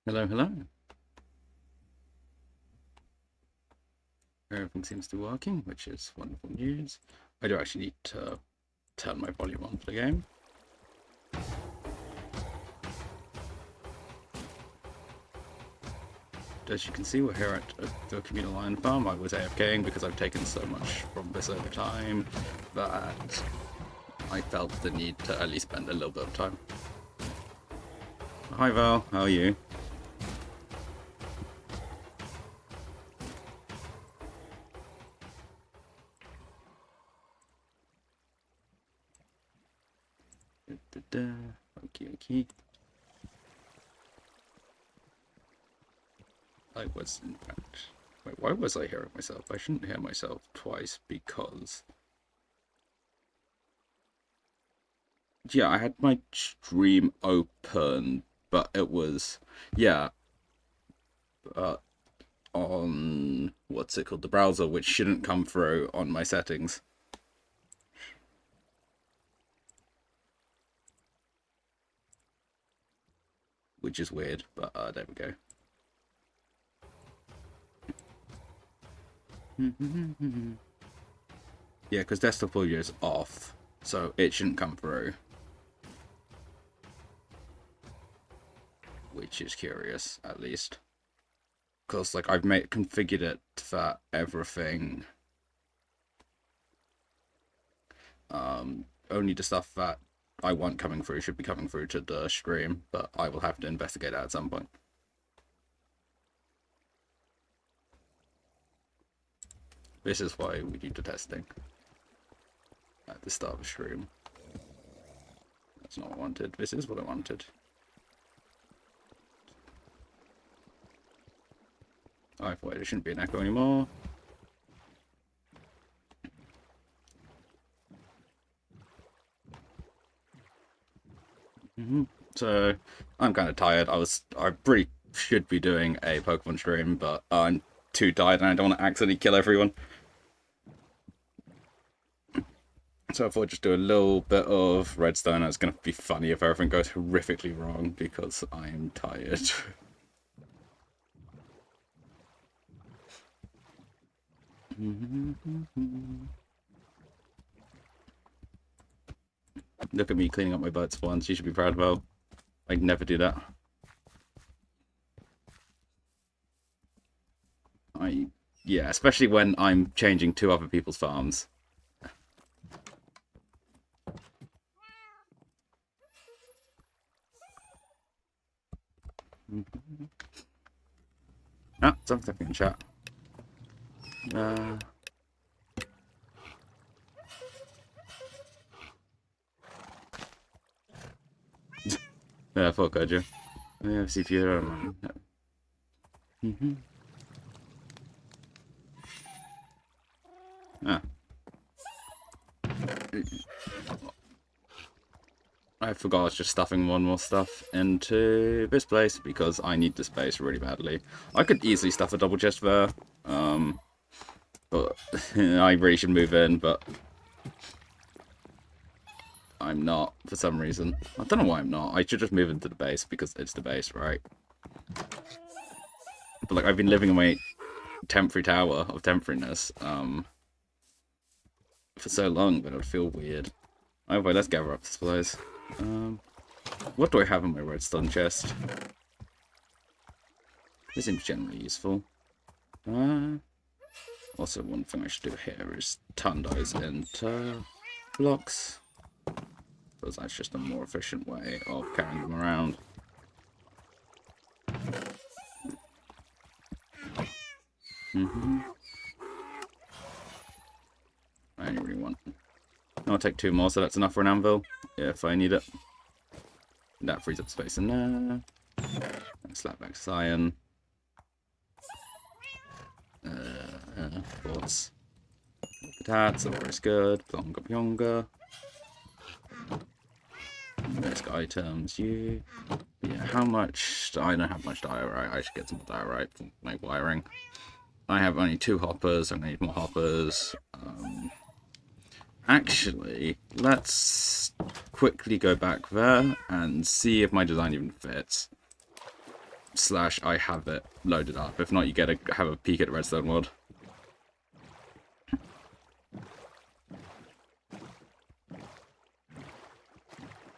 Hello, hello. Everything seems to be working, which is wonderful news. I do actually need to turn my volume on for the game. As you can see, we're here at the communal iron farm. I was AFKing because I've taken so much from this over time that I felt the need to at least spend a little bit of time. Hi Val, how are you? Okay. I was, in fact... Wait, why was I hearing myself? I shouldn't hear myself twice because... Yeah, I had my stream open, but it was... Yeah, uh, on... What's it called? The browser, which shouldn't come through on my settings. Which is weird, but there we go. Yeah, because desktop audio is off, so it shouldn't come through. Which is curious, at least. Because, like, I've configured it for everything. Only the stuff that I want coming through should be coming through to the stream, but I will have to investigate that at some point. This is why we do the testing at the start of the stream. That's not what I wanted. This is what I wanted. I thought it shouldn't be an echo anymore. So I'm kind of tired. I pretty should be doing a Pokemon stream, but I'm too tired and I don't want to accidentally kill everyone. So I thought I'd just do a little bit of redstone. It's going to be funny if everything goes horrifically wrong because I'm tired. Look at me cleaning up my bird spawns. You should be proud, Val. I'd never do that. Yeah, especially when I'm changing to other people's farms. Ah, something in chat. Yeah, fuck, could you? Yeah, see if you Ah. I forgot I was just stuffing one more stuff into this place because I need the space really badly. I could easily stuff a double chest there, but I really should move in, but I'm not for some reason. I don't know why I'm not. I should just move into the base because it's the base, right? But like I've been living in my temporary tower of temporariness for so long that it would feel weird. Anyway, let's gather up the supplies. What do I have in my redstone chest? This seems generally useful. Also, one thing I should do here is turn those into blocks. Because that's just a more efficient way of carrying them around. I only really want... I'll take 2 more, so that's enough for an anvil, if I need it. That frees up space in there. Slap back cyan. Of course. That's always good. Plonga pyonga. Risk items, you. Yeah, how much? I don't have much diorite. I should get some diorite for my wiring. I have only 2 hoppers. I need more hoppers. Actually, let's quickly go back there and see if my design even fits. / I have it loaded up. If not, you get to have a peek at the redstone world.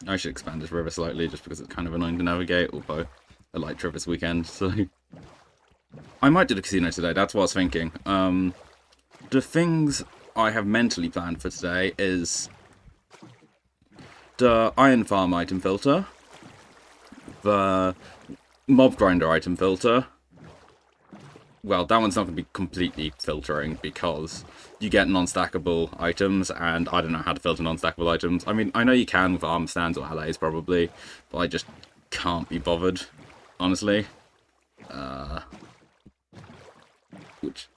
I should expand this river slightly just because it's kind of annoying to navigate, although I like trip this weekend, so... I might do the casino today, that's what I was thinking. The things I have mentally planned for today is the iron farm item filter, the mob grinder item filter. Well, that one's not going to be completely filtering because you get non-stackable items, and I don't know how to filter non-stackable items. I mean, I know you can with arm stands or allies probably, but I just can't be bothered, honestly. Which...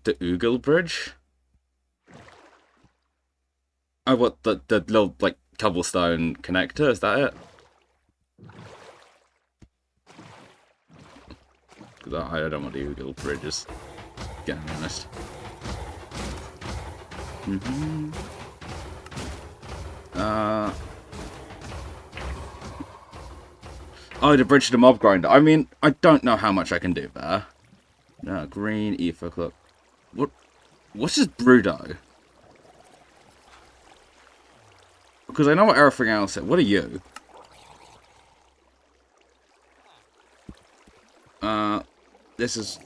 The Oogle Bridge? Oh, what, the little, like, cobblestone connector, is that it? Because I don't want the Oogle Bridges, getting honest. Oh, the bridge to the mob grinder. I mean, I don't know how much I can do there. No, green ether clock. What's this Brudo? Because I know what everything else is. What are you? This is...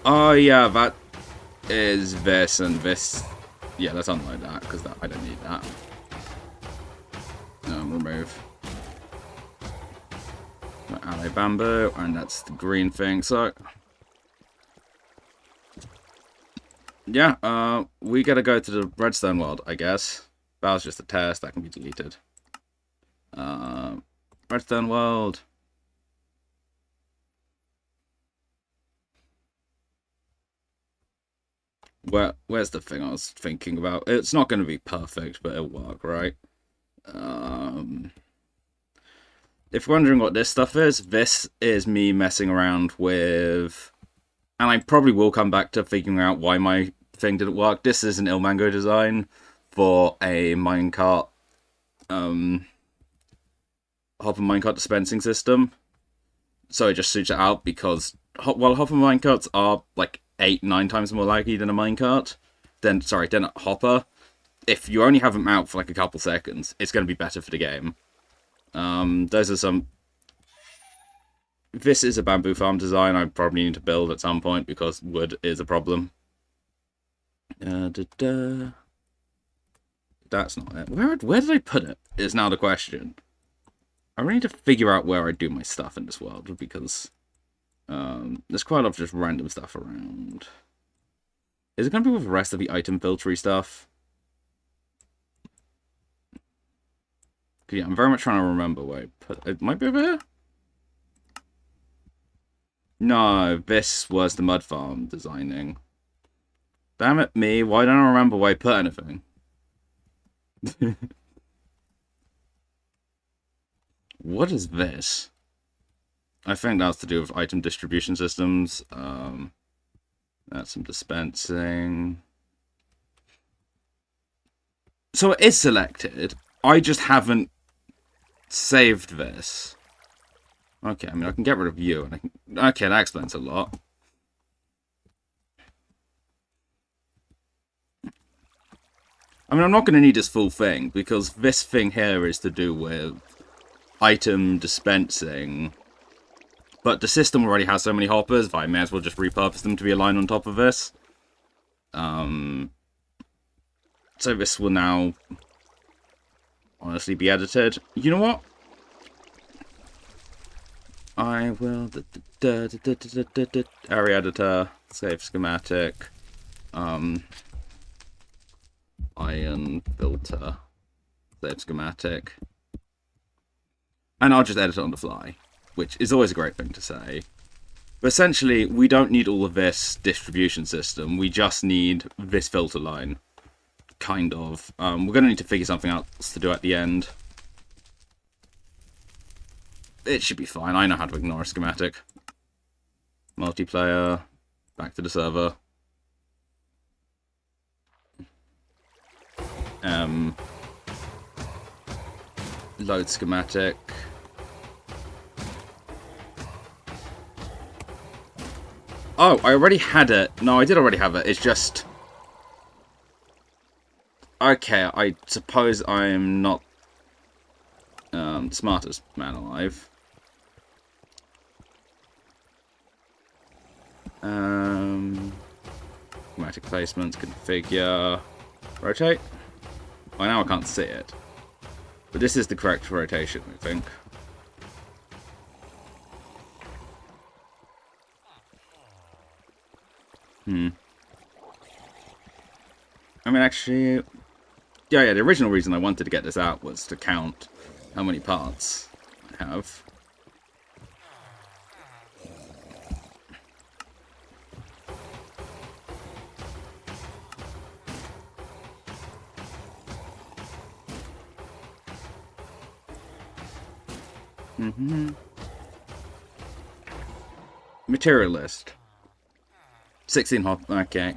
Oh, yeah, that is this and this. Yeah, let's unload that, because I don't need that. Remove. Ally bamboo, and that's the green thing, so... Yeah, we gotta go to the redstone world, I guess. That was just a test, that can be deleted. Redstone world. Where's the thing I was thinking about? It's not going to be perfect, but it'll work, right? If you're wondering what this stuff is, this is me messing around with... And I probably will come back to figuring out why my thing didn't work. This is an Ilmango design for a minecart... hopper minecart dispensing system. So it just suits it out because while hopper minecarts are like 8-9 times more likely than a minecart, than a hopper, if you only have them out for like a couple seconds, it's going to be better for the game. Those are some... This is a bamboo farm design I probably need to build at some point because wood is a problem. That's not it. Where did I put it? Is now the question. I really need to figure out where I do my stuff in this world, because there's quite a lot of just random stuff around. Is it going to be with the rest of the item filtery stuff? Yeah, I'm very much trying to remember where I put it. It might be over here? No, this was the mud farm designing. Damn it, me. Why don't I remember where I put anything? What is this? I think that's to do with item distribution systems. That's some dispensing. So it is selected. I just haven't saved this. Okay, I mean, I can get rid of you. And I can... Okay, that explains a lot. I mean, I'm not going to need this full thing, because this thing here is to do with item dispensing. But the system already has so many hoppers, I may as well just repurpose them to be aligned on top of this. So this will now honestly be edited. You know what? I will... Area editor, save schematic, iron filter, save schematic. And I'll just edit it on the fly, which is always a great thing to say. But essentially, we don't need all of this distribution system. We just need this filter line. Kind of. We're going to need to figure something else to do at the end. It should be fine. I know how to ignore a schematic. Multiplayer. Back to the server. Load schematic. Oh, I already had it. No, I did already have it. It's just... Okay, I suppose I'm not smartest man alive. Schematic placements, configure, rotate. Oh, now I can't see it. But this is the correct rotation, I think. I mean, actually... Yeah, the original reason I wanted to get this out was to count how many parts I have. Material list. 16 hop. Okay.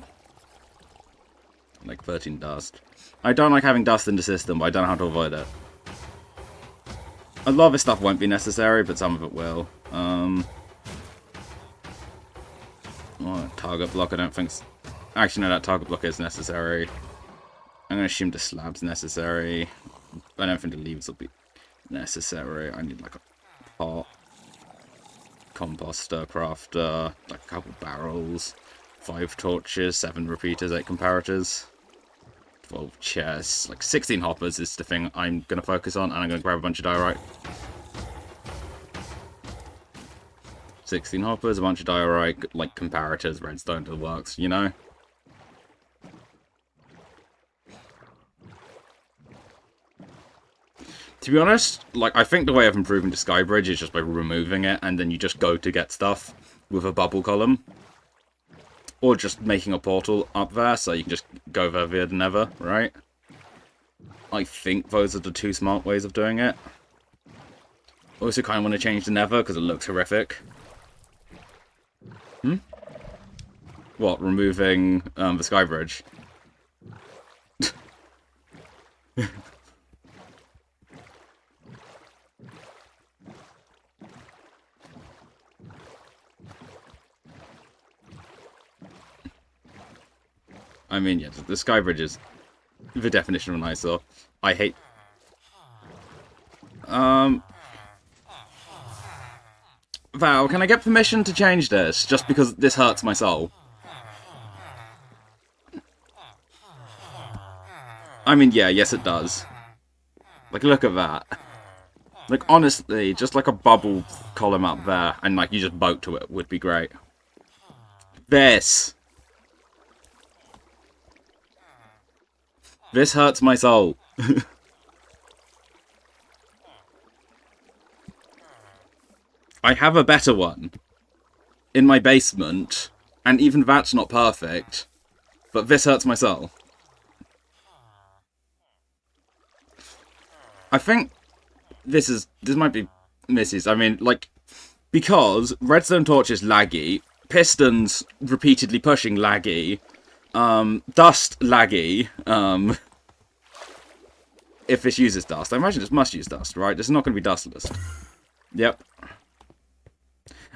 Like 13 dust. I don't like having dust in the system, but I don't know how to avoid it. A lot of this stuff won't be necessary, but some of it will. Well, target block, I don't think... Actually, no, that target block is necessary. I'm going to assume the slab's necessary. I don't think the leaves will be necessary. I need, like, a pot. Composter, crafter, like a couple barrels. 5 torches, 7 repeaters, 8 comparators. 12 chests. Like, 16 hoppers is the thing I'm going to focus on, and I'm going to grab a bunch of diorite. 16 hoppers, a bunch of diorite, like comparators, redstone to the works, you know? To be honest, like, I think the way of improving the sky bridge is just by removing it, and then you just go to get stuff with a bubble column. Or just making a portal up there, so you can just go there via the nether, right? I think those are the 2 smart ways of doing it. Also kind of want to change the nether, because it looks horrific. What, removing the sky bridge? I mean, yeah, the sky bridge is the definition of an eyesore. I hate... Val, can I get permission to change this? Just because this hurts my soul. I mean, yeah, yes it does. Like, look at that. Like, honestly, just like a bubble column up there, and like, you just boat to it would be great. This hurts my soul. I have a better one in my basement, and even that's not perfect, but this hurts my soul. I think this might be misses. I mean, like, because redstone torch is laggy, pistons repeatedly pushing laggy, dust laggy, if this uses dust. I imagine this must use dust, right? This is not going to be dustless. Yep.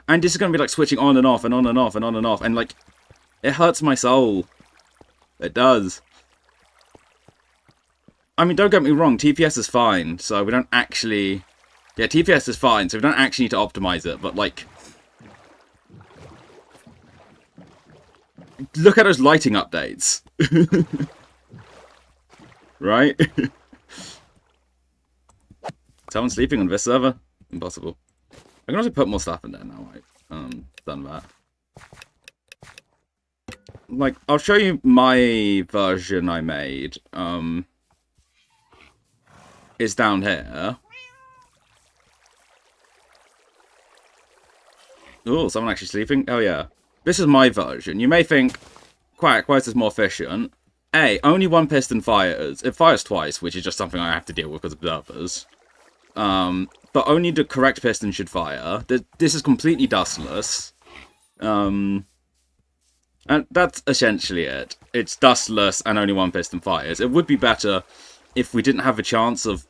And this is going to be, like, switching on and off and on and off and on and off. And, like, it hurts my soul. It does. I mean, don't get me wrong. TPS is fine. So we don't actually... Yeah, TPS is fine. So we don't actually need to optimize it. But, like... Look at those lighting updates. Right? Someone sleeping on this server? Impossible. I can also put more stuff in there now. I've done that. Like, I'll show you my version I made. Is down here. Oh, someone actually sleeping? Oh, yeah. This is my version. You may think, quack, why is this more efficient? A, only 1 piston fires. It fires twice, which is just something I have to deal with because of observers. But only the correct piston should fire. This is completely dustless. And that's essentially it. It's dustless and only 1 piston fires. It would be better if we didn't have a chance of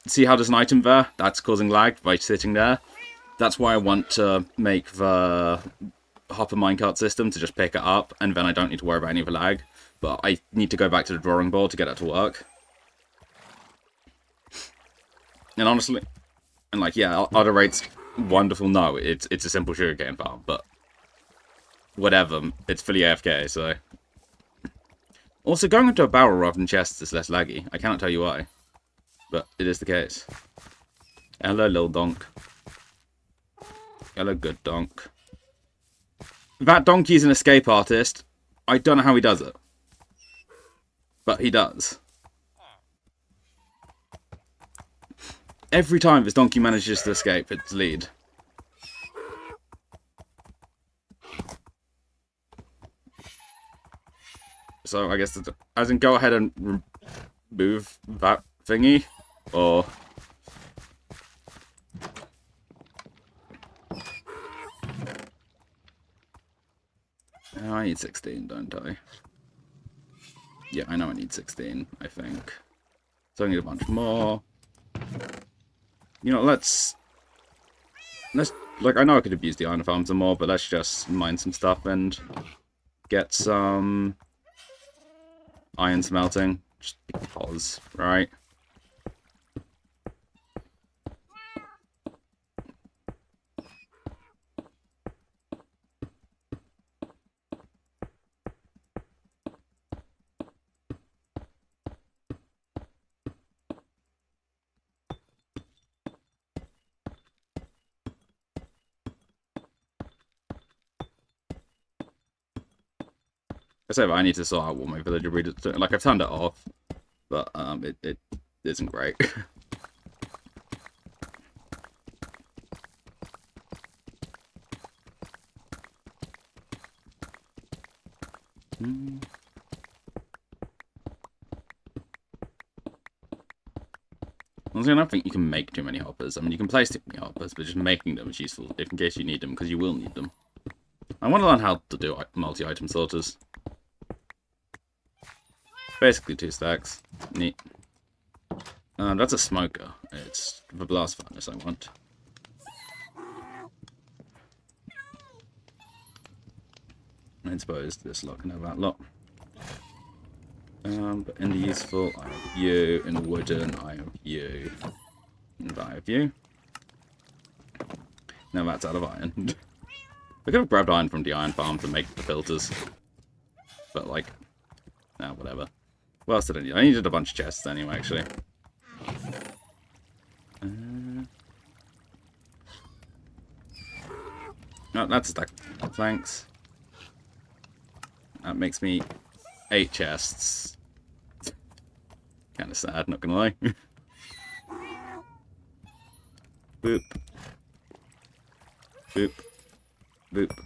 see how there's an item there? That's causing lag by sitting there. That's why I want to make the hopper minecart system to just pick it up, and then I don't need to worry about any of the lag. But I need to go back to the drawing board to get it to work. And honestly, and like, yeah, are the rates wonderful? No, it's a simple sugarcane farm, but whatever, it's fully AFK, so... Also, going into a barrel rather than chests is less laggy. I cannot tell you why, but it is the case. Hello, little donk. Hello, good donk. That donkey's an escape artist. I don't know how he does it, but he does. Every time this donkey manages to escape its lead. So I guess, as in, go ahead and remove that thingy, or... Oh, I need 16, don't I? Yeah, I know I need 16, I think. So I need a bunch more. You know, let's... Like, I know I could have used the iron farm some more, but let's just mine some stuff and get some iron smelting. Just because, right? I say, but I need to sort out what my villager breed is doing. Like, I've turned it off, but it isn't great. Honestly, I don't think you can make too many hoppers. I mean, you can place too many hoppers, but just making them is useful if in case you need them, because you will need them. I want to learn how to do multi-item sorters. Basically 2 stacks. Neat. That's a smoker. It's the blast furnace I want. I suppose this lot can have that lot. But in the useful, I have you. In the wooden, I have you. And I have you. Now that's out of iron. I could have grabbed iron from the iron farm to make the filters. But, like, nah, whatever. What else did I need? I needed a bunch of chests anyway, actually. No, that's a stack. Thanks. That makes me 8 chests. Kind of sad, not gonna lie. Boop. Boop. Boop.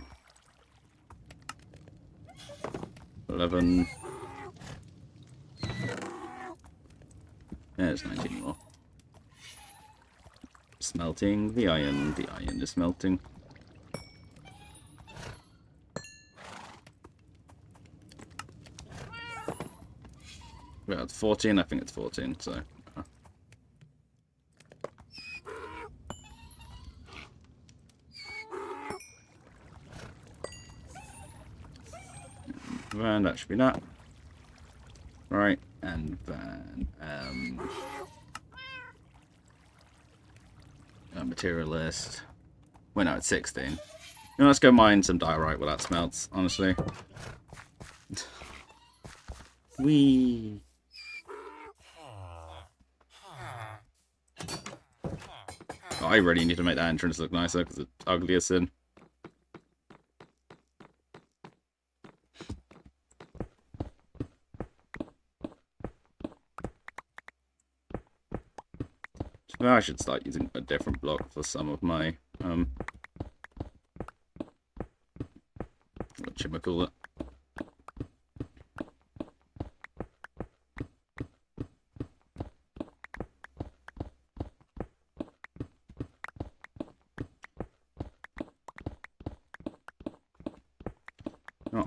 11. There's 19 more. Smelting the iron. The iron is smelting. Well, it's 14. I think it's 14, so... Then that should be that. Right, and then... materialist. Well, no, it's 16. You know, let's go mine some diorite while that smelts, honestly. Whee! Oh, I really need to make that entrance look nicer because it's ugly as sin. Well, I should start using a different block for some of my whatchamacallit.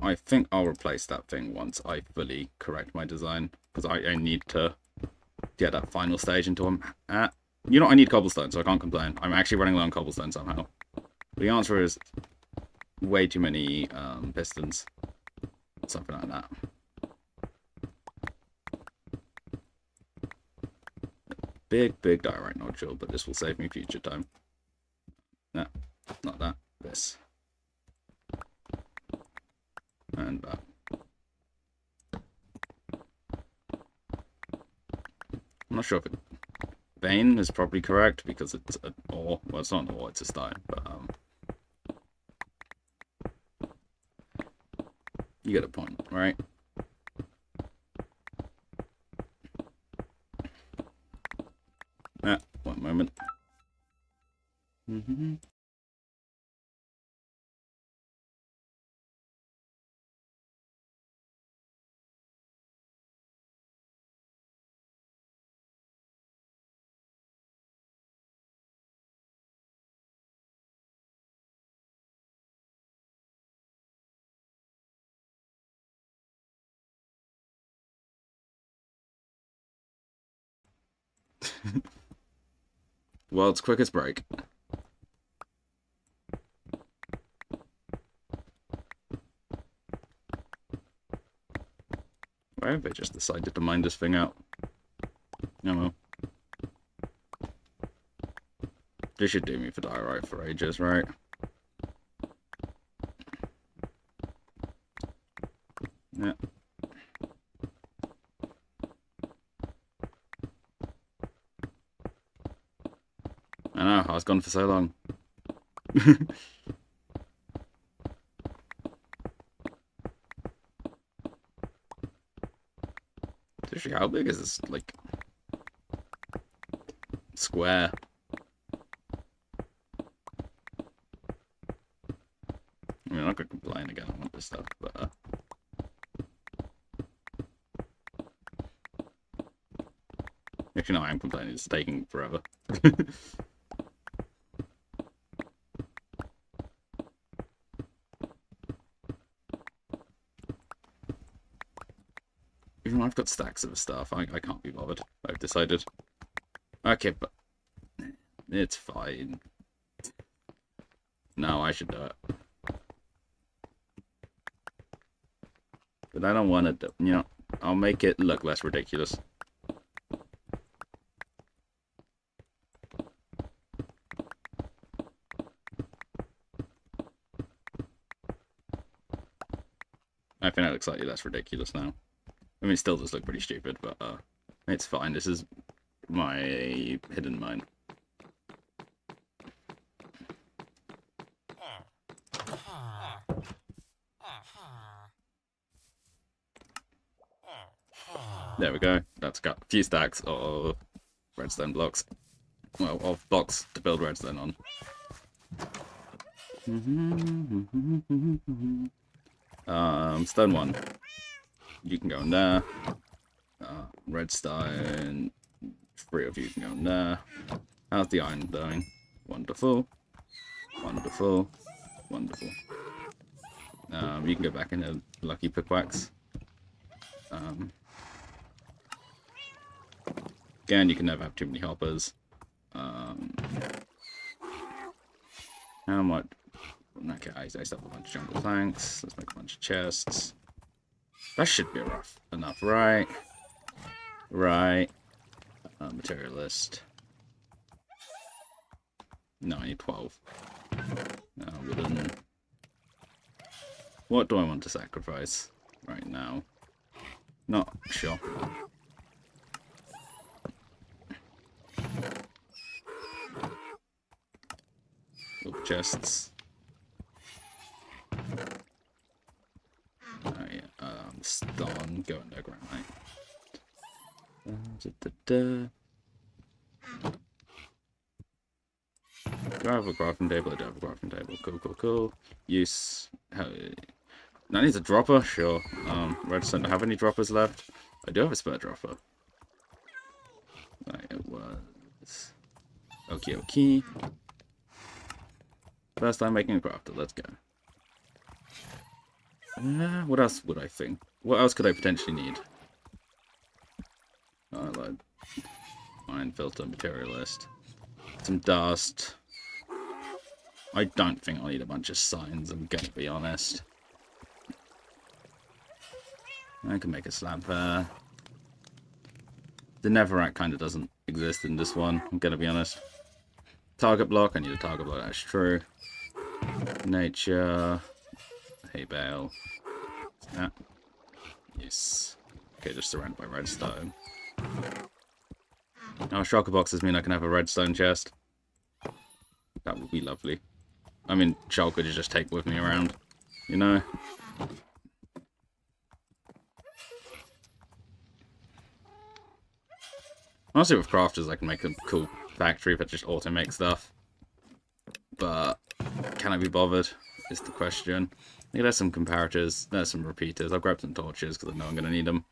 I think I'll replace that thing once I fully correct my design, because I need to get that final stage until I'm at. You know, I need cobblestone, so I can't complain. I'm actually running low on cobblestone somehow. The answer is way too many pistons. Something like that. Big diorite nodule, but this will save me future time. No, not that. This. And that. I'm not sure if vein is probably correct because it's an ore. Well, it's not an ore, it's a stone, but you get a point, right? One moment. World's quickest break. Why have they just decided to mine this thing out? Oh well. They should do me for diorite for ages, right? Yeah. I know, I was gone for so long. Seriously, how big is this, like, square? I mean, I'm not gonna complain again, I want this stuff, but actually, no, I am complaining, it's taking forever. Even though I've got stacks of stuff, I can't be bothered, I've decided. Okay, but it's fine. No, I should do it. But I don't want to do, you know, I'll make it look less ridiculous. I think that looks slightly less ridiculous now. I mean, it still does look pretty stupid, but it's fine. This is my hidden mine. There we go. That's got a few stacks of redstone blocks. Well, of blocks to build redstone on. Stone 1. You can go in there. Redstone. 3 of you can go in there. How's the iron doing? Wonderful. Wonderful. Wonderful. You can go back in a lucky pickaxe. Again, you can never have too many hoppers. How much? Okay, I still have a bunch of jungle planks. Let's make a bunch of chests. That should be enough, right? Right. Materialist. No, I need 12. Wooden. What do I want to sacrifice right now? Not sure. Little chests. Oh yeah, stone, go underground, right? Do I have a crafting table? I do have a crafting table. Cool. Use. That needs a dropper? Sure. Redstone, do I have any droppers left? I do have a spare dropper. Right, it was. Okay. First time making a crafter, let's go. What else would I think? What else could I potentially need? Like mine filter, materialist. Some dust. I don't think I'll need a bunch of signs, I'm gonna be honest. I can make a slab there. The netherrack kind of doesn't exist in this one, I'm gonna be honest. Target block, I need a target block, that's true. Nature. Hay bale. Snap. Yes. Okay, just surrounded by redstone. Now, shulker boxes mean I can have a redstone chest. That would be lovely. I mean, shulker to just take with me around, you know? Honestly, with crafters, I can make a cool factory that just auto-makes stuff. But can I be bothered, is the question. There's some comparators, there's some repeaters. I'll grab some torches because I know I'm going to need them.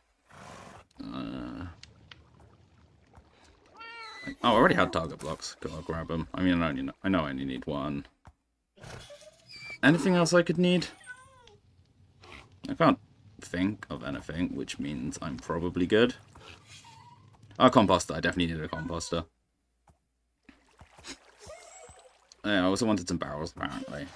Oh, I already had target blocks. Cool, I'll grab them. I mean, I know I only need one. Anything else I could need? I can't think of anything, which means I'm probably good. Oh, composter. I definitely needed a composter. Yeah, I also wanted some barrels, apparently.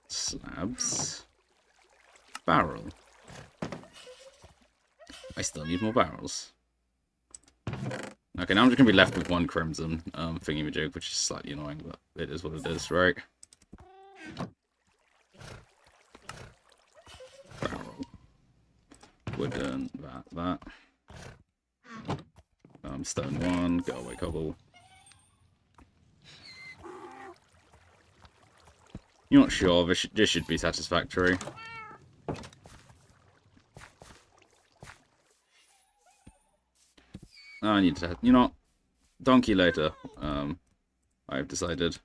Slabs. Barrel. I still need more barrels. Okay, now I'm just going to be left with one crimson thingy-majig, which is slightly annoying, but it is what it is, right? Barrel. Wooden, that. Stone 1, go away cobble. You're not sure, this should be satisfactory. I need to, you know, donkey later. I've decided.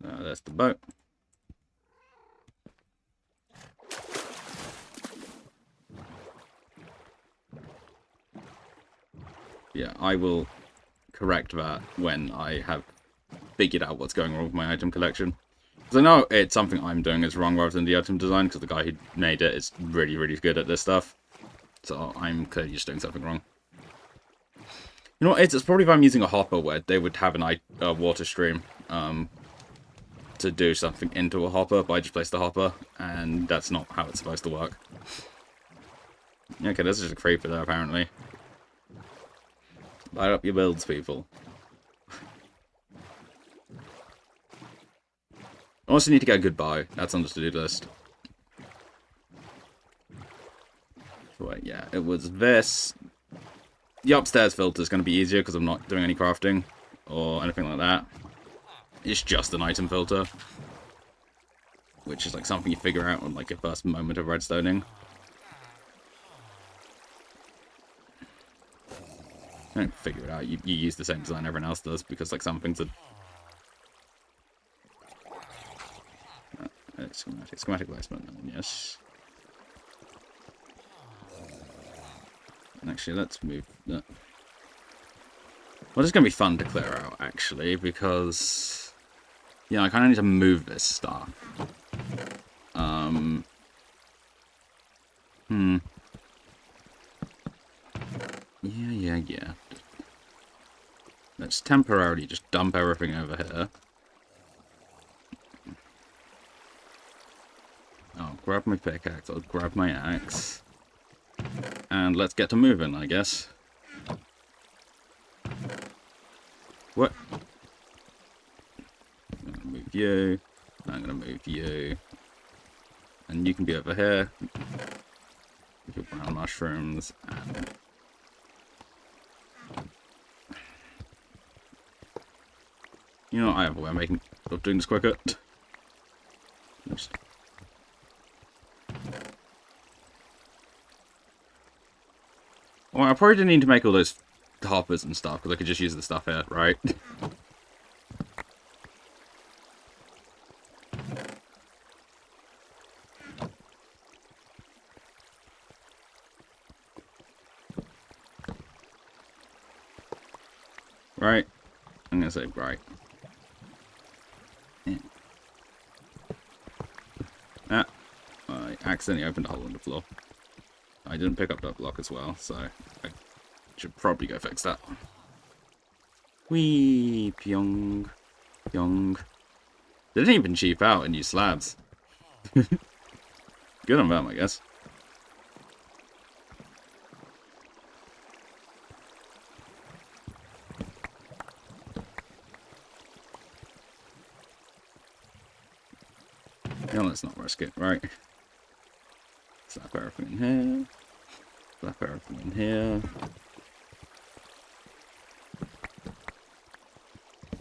That's the boat. Yeah, I will correct that when I have figured out what's going wrong with my item collection. Because I know it's something I'm doing is wrong rather than the item design, because the guy who made it is really, really good at this stuff. So I'm clearly just doing something wrong. You know what, it's probably if I'm using a hopper where they would have a water stream to do something into a hopper, but I just placed the hopper, and that's not how it's supposed to work. Okay, this is just a creeper there, apparently. Light up your builds, people. I also need to get a goodbye. That's on the to-do list. Wait, yeah, it was this. The upstairs filter is going to be easier because I'm not doing any crafting or anything like that. It's just an item filter, which is like something you figure out on like your first moment of redstoning. Don't figure it out. You use the same design everyone else does because like some things are schematic placement. Yes. And actually, let's move that. Well, it's going to be fun to clear out, actually, because... yeah, I kind of need to move this stuff. Yeah. Let's temporarily just dump everything over here. I'll grab my pickaxe, I'll grab my axe. And let's get to moving, I guess. What? I'm gonna move you. I'm gonna move you. And you can be over here. With your brown mushrooms. And... you know, I have a way of doing this quicker. Oops. Well, I probably didn't need to make all those hoppers and stuff, because I could just use the stuff here, right? Right? I'm gonna say right. accidentally opened a hole in the floor. I didn't pick up that block as well, so I should probably go fix that. Whee! Pyong. Pyong. They didn't even cheap out and use slabs. Good on them, I guess. Yeah, let's not risk it, right? Slap everything in here. Slap everything in here.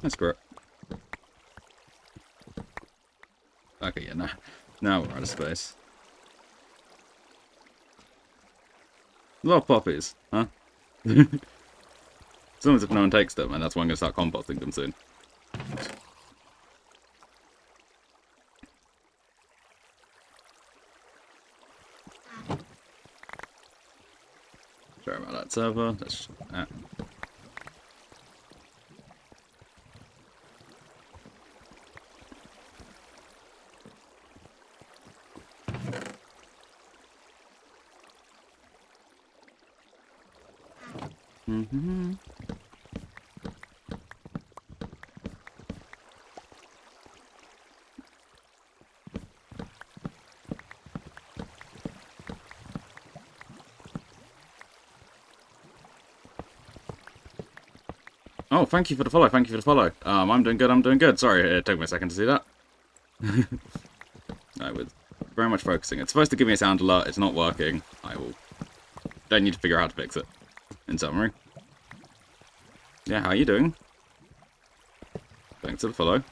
That's great. Okay, yeah, now we're out of space. A lot of poppies, huh? As long as if no one takes them, and that's why I'm going to start composting them soon. Sorry about that server. That's Oh, thank you for the follow. Thank you for the follow. I'm doing good. I'm doing good. Sorry, it took me a second to see that. I was very much focusing. It's supposed to give me a sound alert. It's not working. Don't need to figure out how to fix it. In summary. Yeah, how are you doing? Thanks for the follow.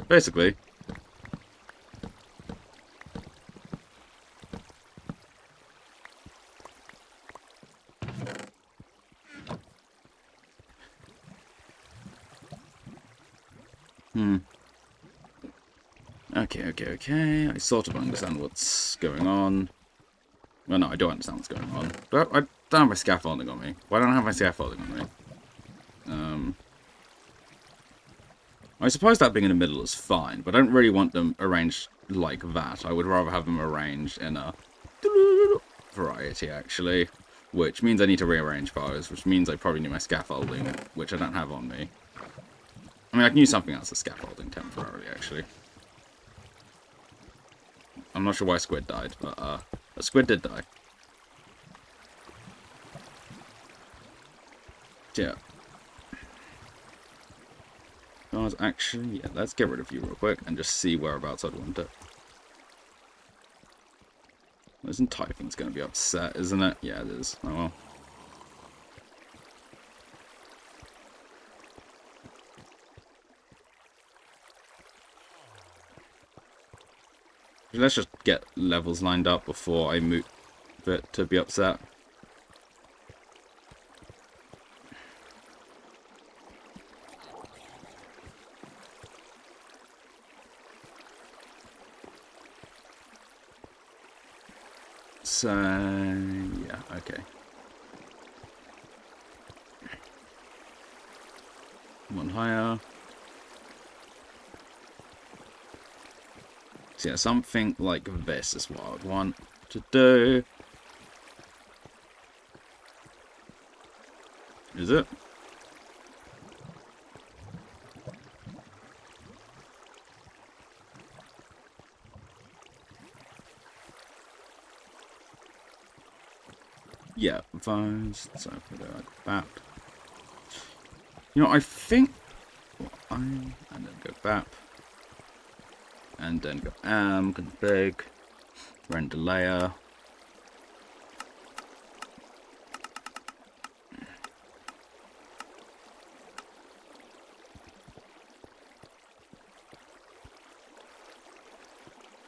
Basically. Okay. I sort of understand what's going on. Well, no, I don't understand what's going on. But I don't have my scaffolding on me. Why don't I have my scaffolding on me? I suppose that being in the middle is fine, but I don't really want them arranged like that. I would rather have them arranged in a variety, actually. Which means I need to rearrange those, which means I probably need my scaffolding, which I don't have on me. I mean, I can use something else as scaffolding temporarily, actually. I'm not sure why a squid died, but a squid did die. Yeah. Actually, yeah, let's get rid of you real quick and just see whereabouts I'd want it. Isn't typing's going to be upset, isn't it? Yeah, it is. Oh well. Let's just get levels lined up before I move it to be upset. So, yeah, okay. One higher. So yeah, something like this is what I would want to do. Is it? Yeah, those. So if we go like that. You know, I think. And then go back. And then go config. Render layer.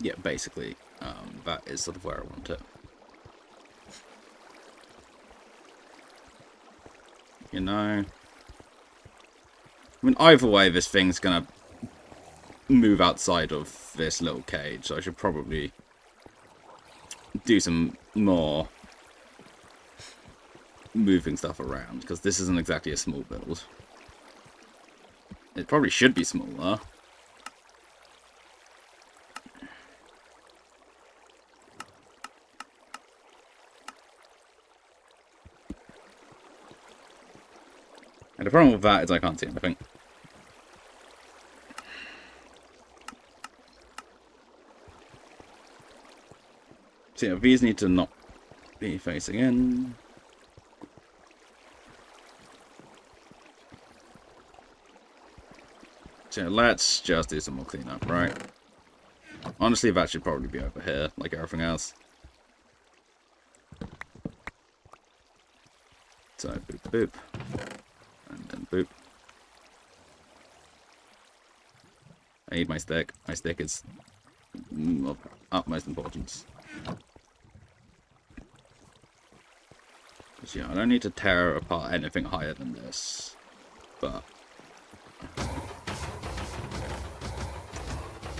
Yeah, basically, that is sort of where I want it. You know, I mean, either way, this thing's gonna move outside of this little cage, so I should probably do some more moving stuff around, because this isn't exactly a small build. It probably should be smaller. And the problem with that is I can't see anything. So yeah, these need to not be facing in. So let's just do some more cleanup, right? Honestly, that should probably be over here, like everything else. So boop boop. And then boop. I need my stick. My stick is of utmost importance. Because, yeah, I don't need to tear apart anything higher than this. But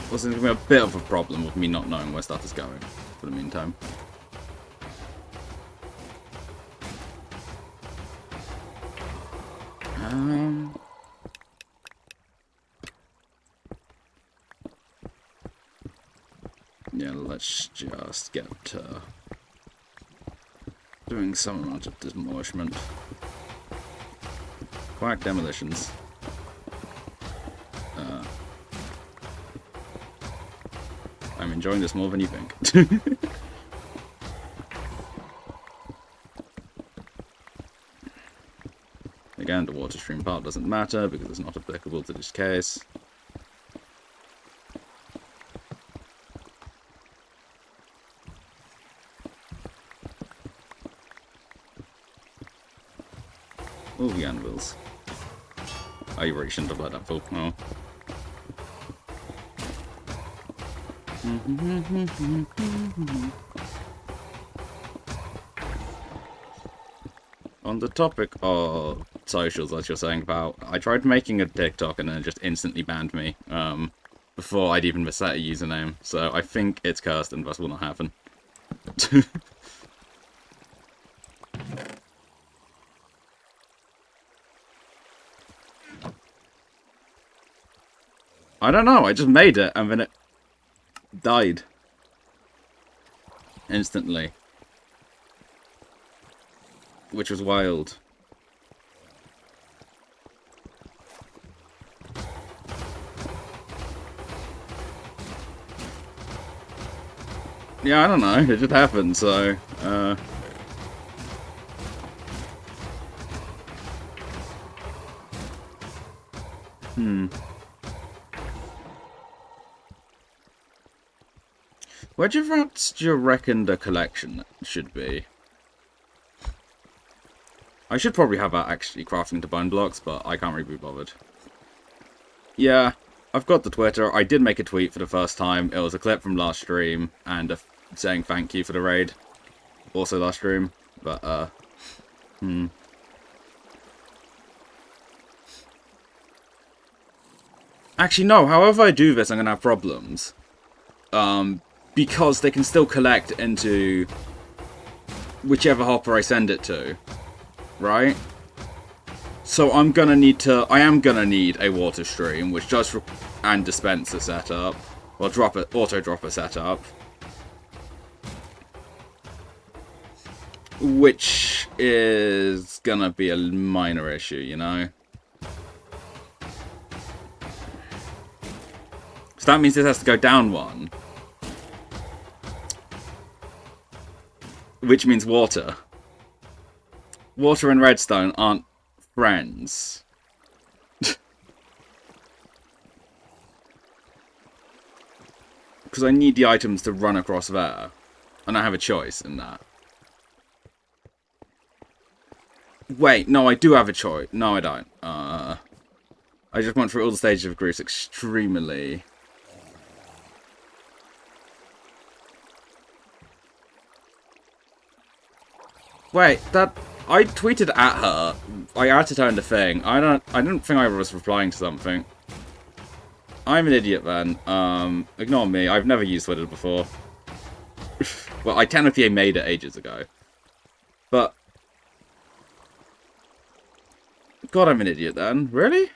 also, there's going to be a bit of a problem with me not knowing where stuff is going for the meantime. Yeah, let's just get doing some amount of demolishment. Quack demolitions. I'm enjoying this more than you think. Again, the water stream part doesn't matter because it's not applicable to this case. Oh, the anvils. Oh, you really shouldn't have let that fall. Oh. On the topic of socials, as you're saying about, I tried making a TikTok and then it just instantly banned me before I'd even set a username. So I think it's cursed and thus will not happen. I don't know, I just made it and then it died. Instantly. Which was wild. Yeah, I don't know, it just happened, so, Whereabouts do you reckon the collection should be? I should probably have that actually crafting into bone blocks, but I can't really be bothered. Yeah, I've got the Twitter. I did make a tweet for the first time. It was a clip from last stream and saying thank you for the raid. Also last stream, but Actually, no. However I do this, I'm gonna have problems. Because they can still collect into whichever hopper I send it to, right? So I am gonna need a water stream, which does and dispenser setup, or auto dropper setup, which is gonna be a minor issue, you know. So that means this has to go down one. Which means water. Water and redstone aren't friends. Because I need the items to run across there. And I have a choice in that. Wait, no, I do have a choice. No, I don't. I just went through all the stages of Greece extremely. Wait, I tweeted at her. I added her in the thing. I didn't think I was replying to something. I'm an idiot then. Ignore me. I've never used Twitter before. Well, I technically made it ages ago. But God, I'm an idiot then. Really?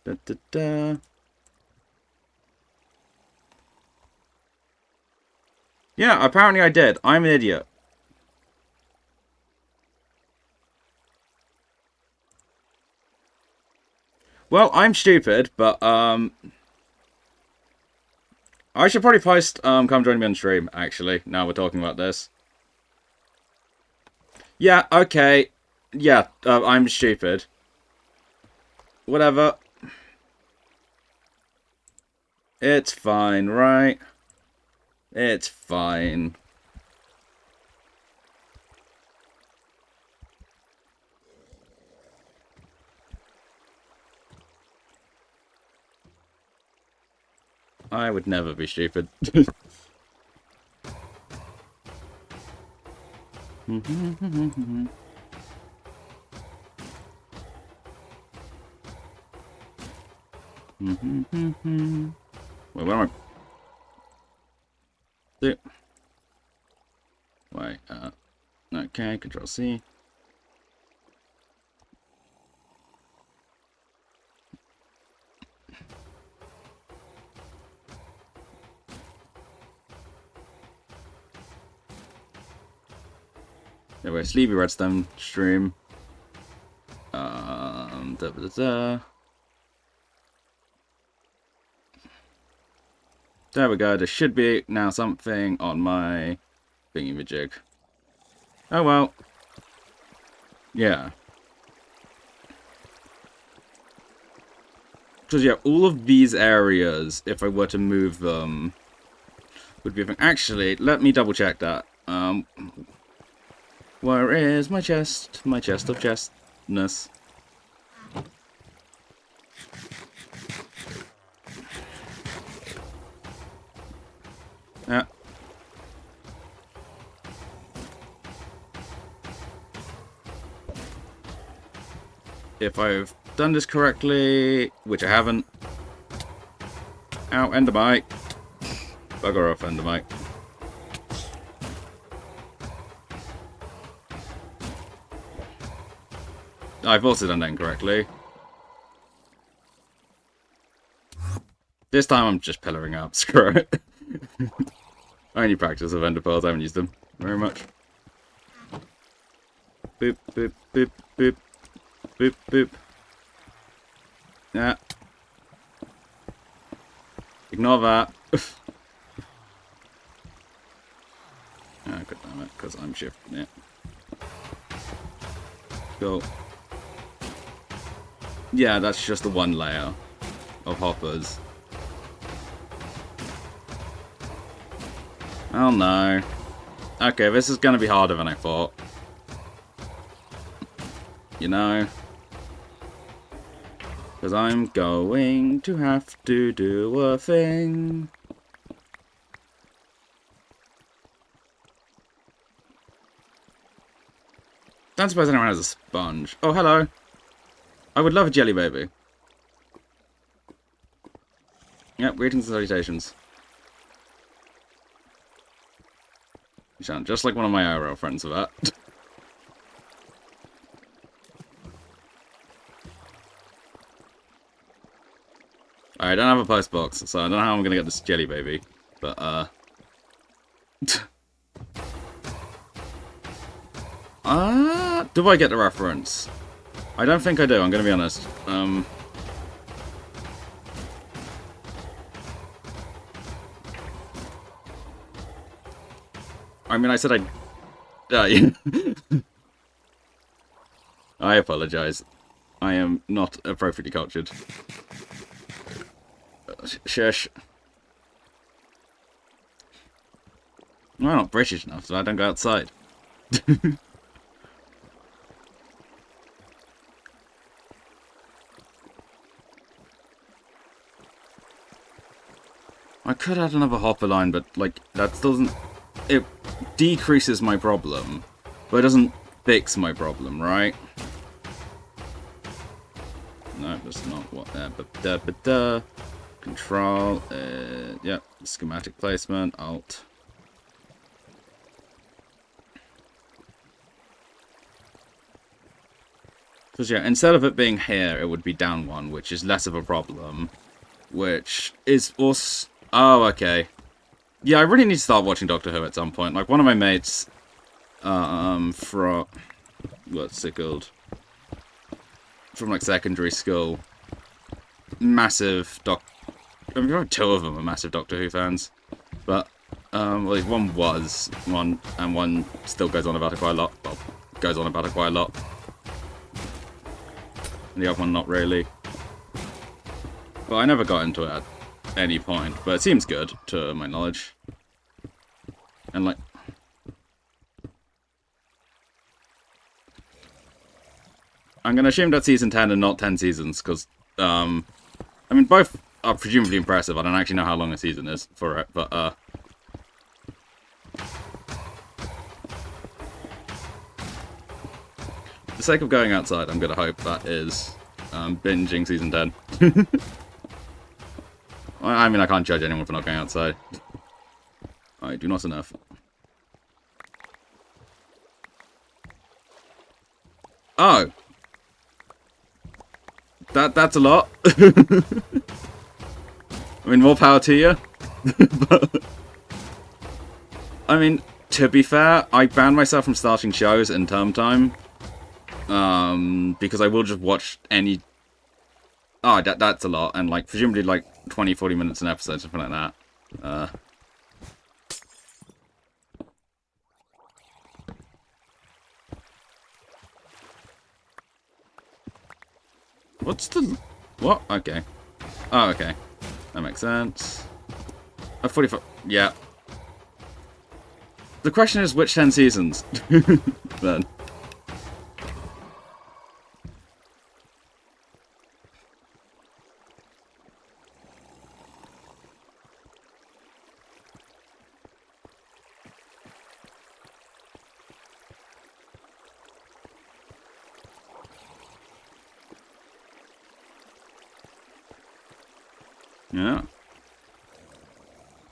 Da, da, da. Yeah, apparently I did. I'm an idiot. Well, I'm stupid, but, I should probably post, come join me on stream, actually, now we're talking about this. Yeah, okay. Yeah, I'm stupid. Whatever. It's fine, right? It's fine. I would never be stupid. Wait, where am I? Wait, okay, Control C. Anyway, Sleepy Redstone stream. Da, da, da. There we go. There should be now something on my thingy-majig. Oh well. Yeah. Because yeah, all of these areas, if I were to move them, would be. Actually, let me double check that. Where is my chest? My chest of chestness. Yeah. If I've done this correctly, which I haven't. Ow, Endermite. Bugger off, Endermite. I've also done that incorrectly. This time I'm just pillaring up. Screw it. I only practice with ender pearls. I haven't used them very much. Boop, boop, boop, boop. Boop, boop. Yeah. Ignore that. Ah, god damn it, because I'm shifting it. Go. Yeah, that's just the one layer of hoppers. Oh no. Okay, this is gonna be harder than I thought. You know? Because I'm going to have to do a thing. Don't suppose anyone has a sponge. Oh, hello. I would love a jelly baby. Yep, greetings and salutations. You sound just like one of my IRL friends for that. I don't have a post box, so I don't know how I'm gonna get this jelly baby. But, do I get the reference? I don't think I do, I'm gonna be honest. I mean, I said I'd... I apologize. I am not appropriately cultured. Shush. I'm not British enough, so I don't go outside. I could add another hopper line, but, like, that doesn't... It decreases my problem, but it doesn't fix my problem, right? No, that's not what... Control, yep, schematic placement, Alt. Because, yeah, instead of it being here, it would be down one, which is less of a problem. Which is also... Oh, okay. Yeah, I really need to start watching Doctor Who at some point. Like, one of my mates, from... What's it called? From, like, secondary school. Massive I mean, probably two of them are massive Doctor Who fans. But, well, one was, and one still goes on about it quite a lot. Well, goes on about it quite a lot. And the other one, not really. But I never got into it at any point. But it seems good, to my knowledge. And, like... I'm going to assume that's season 10 and not 10 seasons, because, I mean, both are presumably impressive. I don't actually know how long a season is for it, but, for the sake of going outside, I'm going to hope that is, binging season 10. I mean, I can't judge anyone for not going outside. I do not enough. Oh! That's a lot. I mean, more power to you. But, I mean, to be fair, I banned myself from starting shows in term time. Because I will just watch any... Oh, that's a lot. And, like, presumably, like, 20, 40 minutes an episode, something like that. What's the... What? Okay. Oh, okay. That makes sense. Oh, 45... Yeah. The question is, which 10 seasons? Then. Yeah.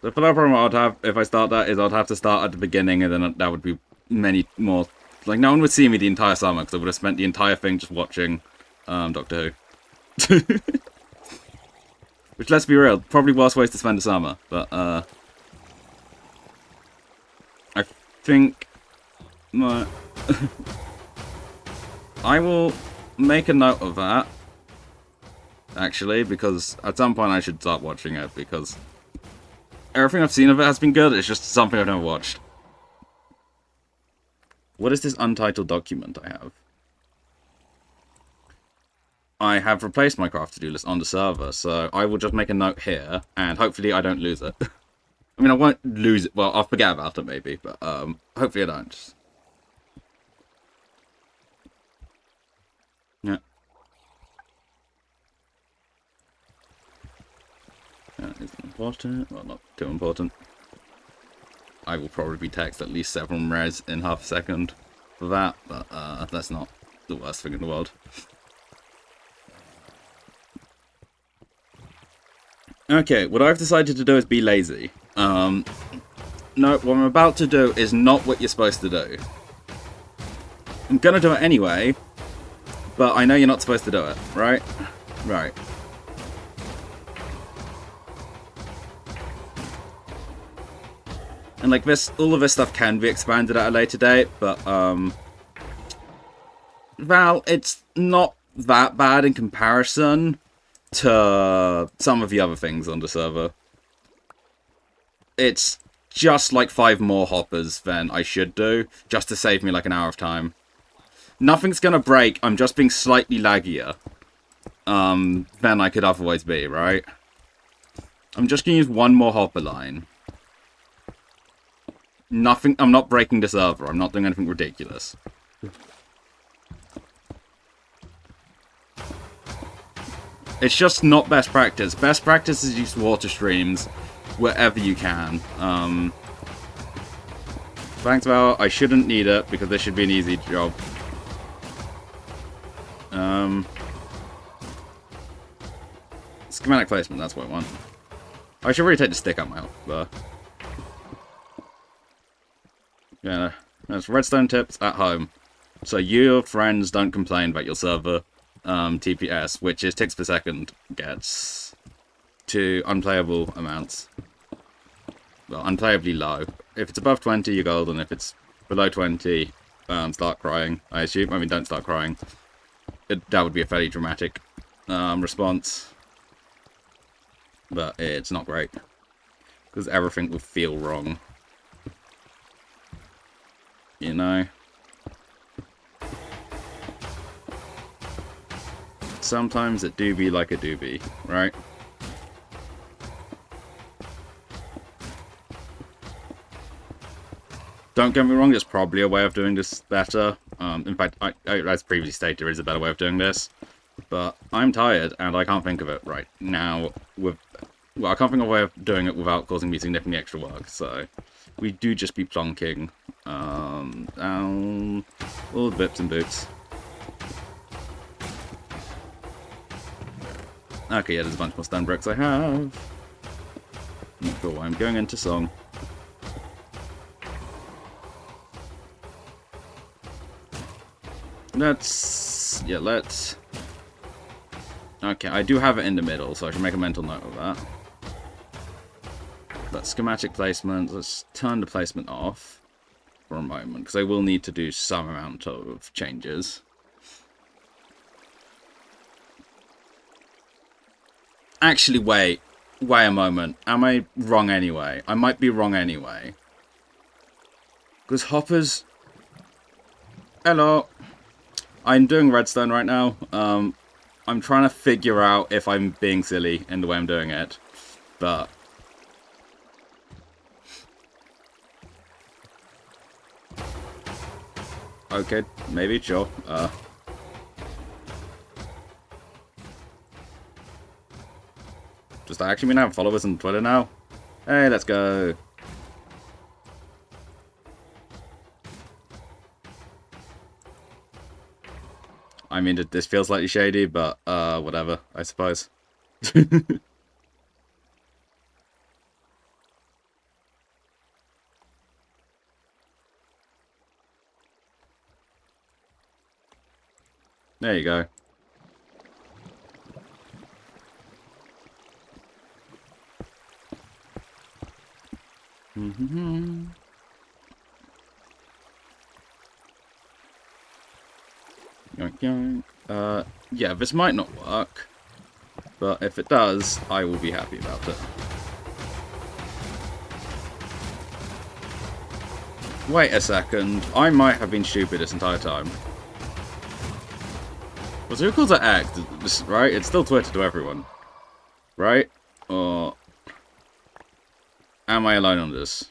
The problem I'd have if I start that is I'd have to start at the beginning, and then that would be many more... Like, no one would see me the entire summer, because I would have spent the entire thing just watching Doctor Who. Which, let's be real, probably worst ways to spend the summer, but, I think... My... I will make a note of that. Actually, because at some point I should start watching it, because everything I've seen of it has been good, it's just something I've never watched. What is this untitled document I have? I have replaced my craft to-do list on the server, so I will just make a note here, and hopefully I don't lose it. I mean, I won't lose it, well, I'll forget about it maybe, but hopefully I don't. Yeah. That is important. Well, not too important. I will probably text at least 7 res in half a second for that, but that's not the worst thing in the world. Okay, what I've decided to do is be lazy. No, what I'm about to do is not what you're supposed to do. I'm gonna do it anyway, but I know you're not supposed to do it, right? Right. And like this, all of this stuff can be expanded at a later date, but Val, it's not that bad in comparison to some of the other things on the server. It's just like 5 more hoppers than I should do, just to save me like an hour of time. Nothing's gonna break, I'm just being slightly laggier than I could otherwise be, right? I'm just gonna use 1 more hopper line. Nothing, I'm not breaking the server, I'm not doing anything ridiculous. It's just not best practice. Best practice is use water streams wherever you can. Thanks, Val. I shouldn't need it because this should be an easy job. Schematic placement, that's what I want. I should really take the stick out my help, but... Yeah, there's redstone tips at home. So your friends don't complain about your server TPS, which is ticks per second, gets to unplayable amounts. Well, unplayably low. If it's above 20, you're golden. If it's below 20, start crying, I assume. I mean, don't start crying. That would be a fairly dramatic response. But it's not great. Because everything will feel wrong. You know? Sometimes it do be like a doobie, right? Don't get me wrong, there's probably a way of doing this better. In fact, as previously stated, there is a better way of doing this. But I'm tired, and I can't think of it right now. Well, I can't think of a way of doing it without causing me significantly extra work, so we do just be plonking down all the bips and boots. Okay, yeah, there's a bunch more stone bricks I have. Not sure why I'm going into song. Let's... Okay, I do have it in the middle, so I should make a mental note of that. But schematic placement, let's turn the placement off for a moment, because I will need to do some amount of changes. Actually, wait a moment. Am I wrong anyway? I might be wrong anyway. Because hoppers... Hello. I'm doing redstone right now. I'm trying to figure out if I'm being silly in the way I'm doing it. But... Okay, maybe, sure. Just actually mean I have followers on Twitter now? Hey, let's go. I mean, this feels slightly shady, but whatever, I suppose. There you go. Yeah, this might not work, but if it does, I will be happy about it. Wait a second, I might have been stupid this entire time. Well, so who calls it X, right? It's still Twitter to everyone, right? Or am I alone on this?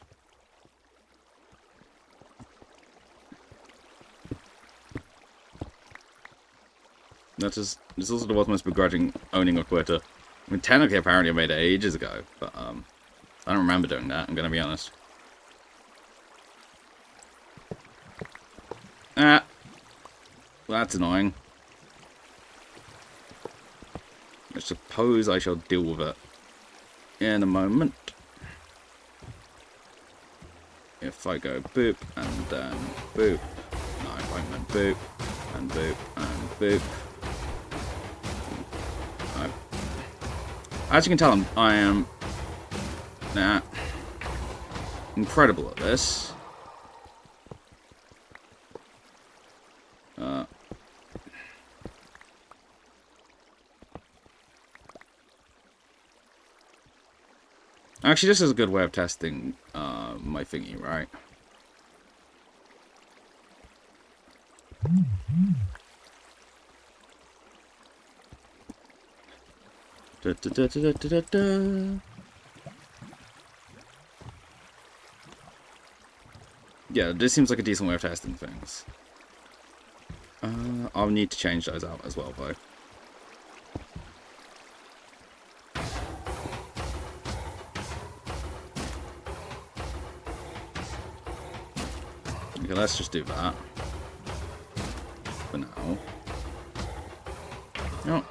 This is also the world's most begrudging owning of Twitter. I mean, technically, apparently I made it ages ago, but I don't remember doing that, I'm gonna be honest. Ah, well, that's annoying. I suppose I shall deal with it in a moment. If I go boop, and then boop. No, if I went boop, and boop, and boop. As you can tell, I am incredible at this. Actually, this is a good way of testing my thingy, right? Da, da, da, da, da, da, da. Yeah, this seems like a decent way of testing things. I'll need to change those out as well, though. Okay, let's just do that. For now. You know,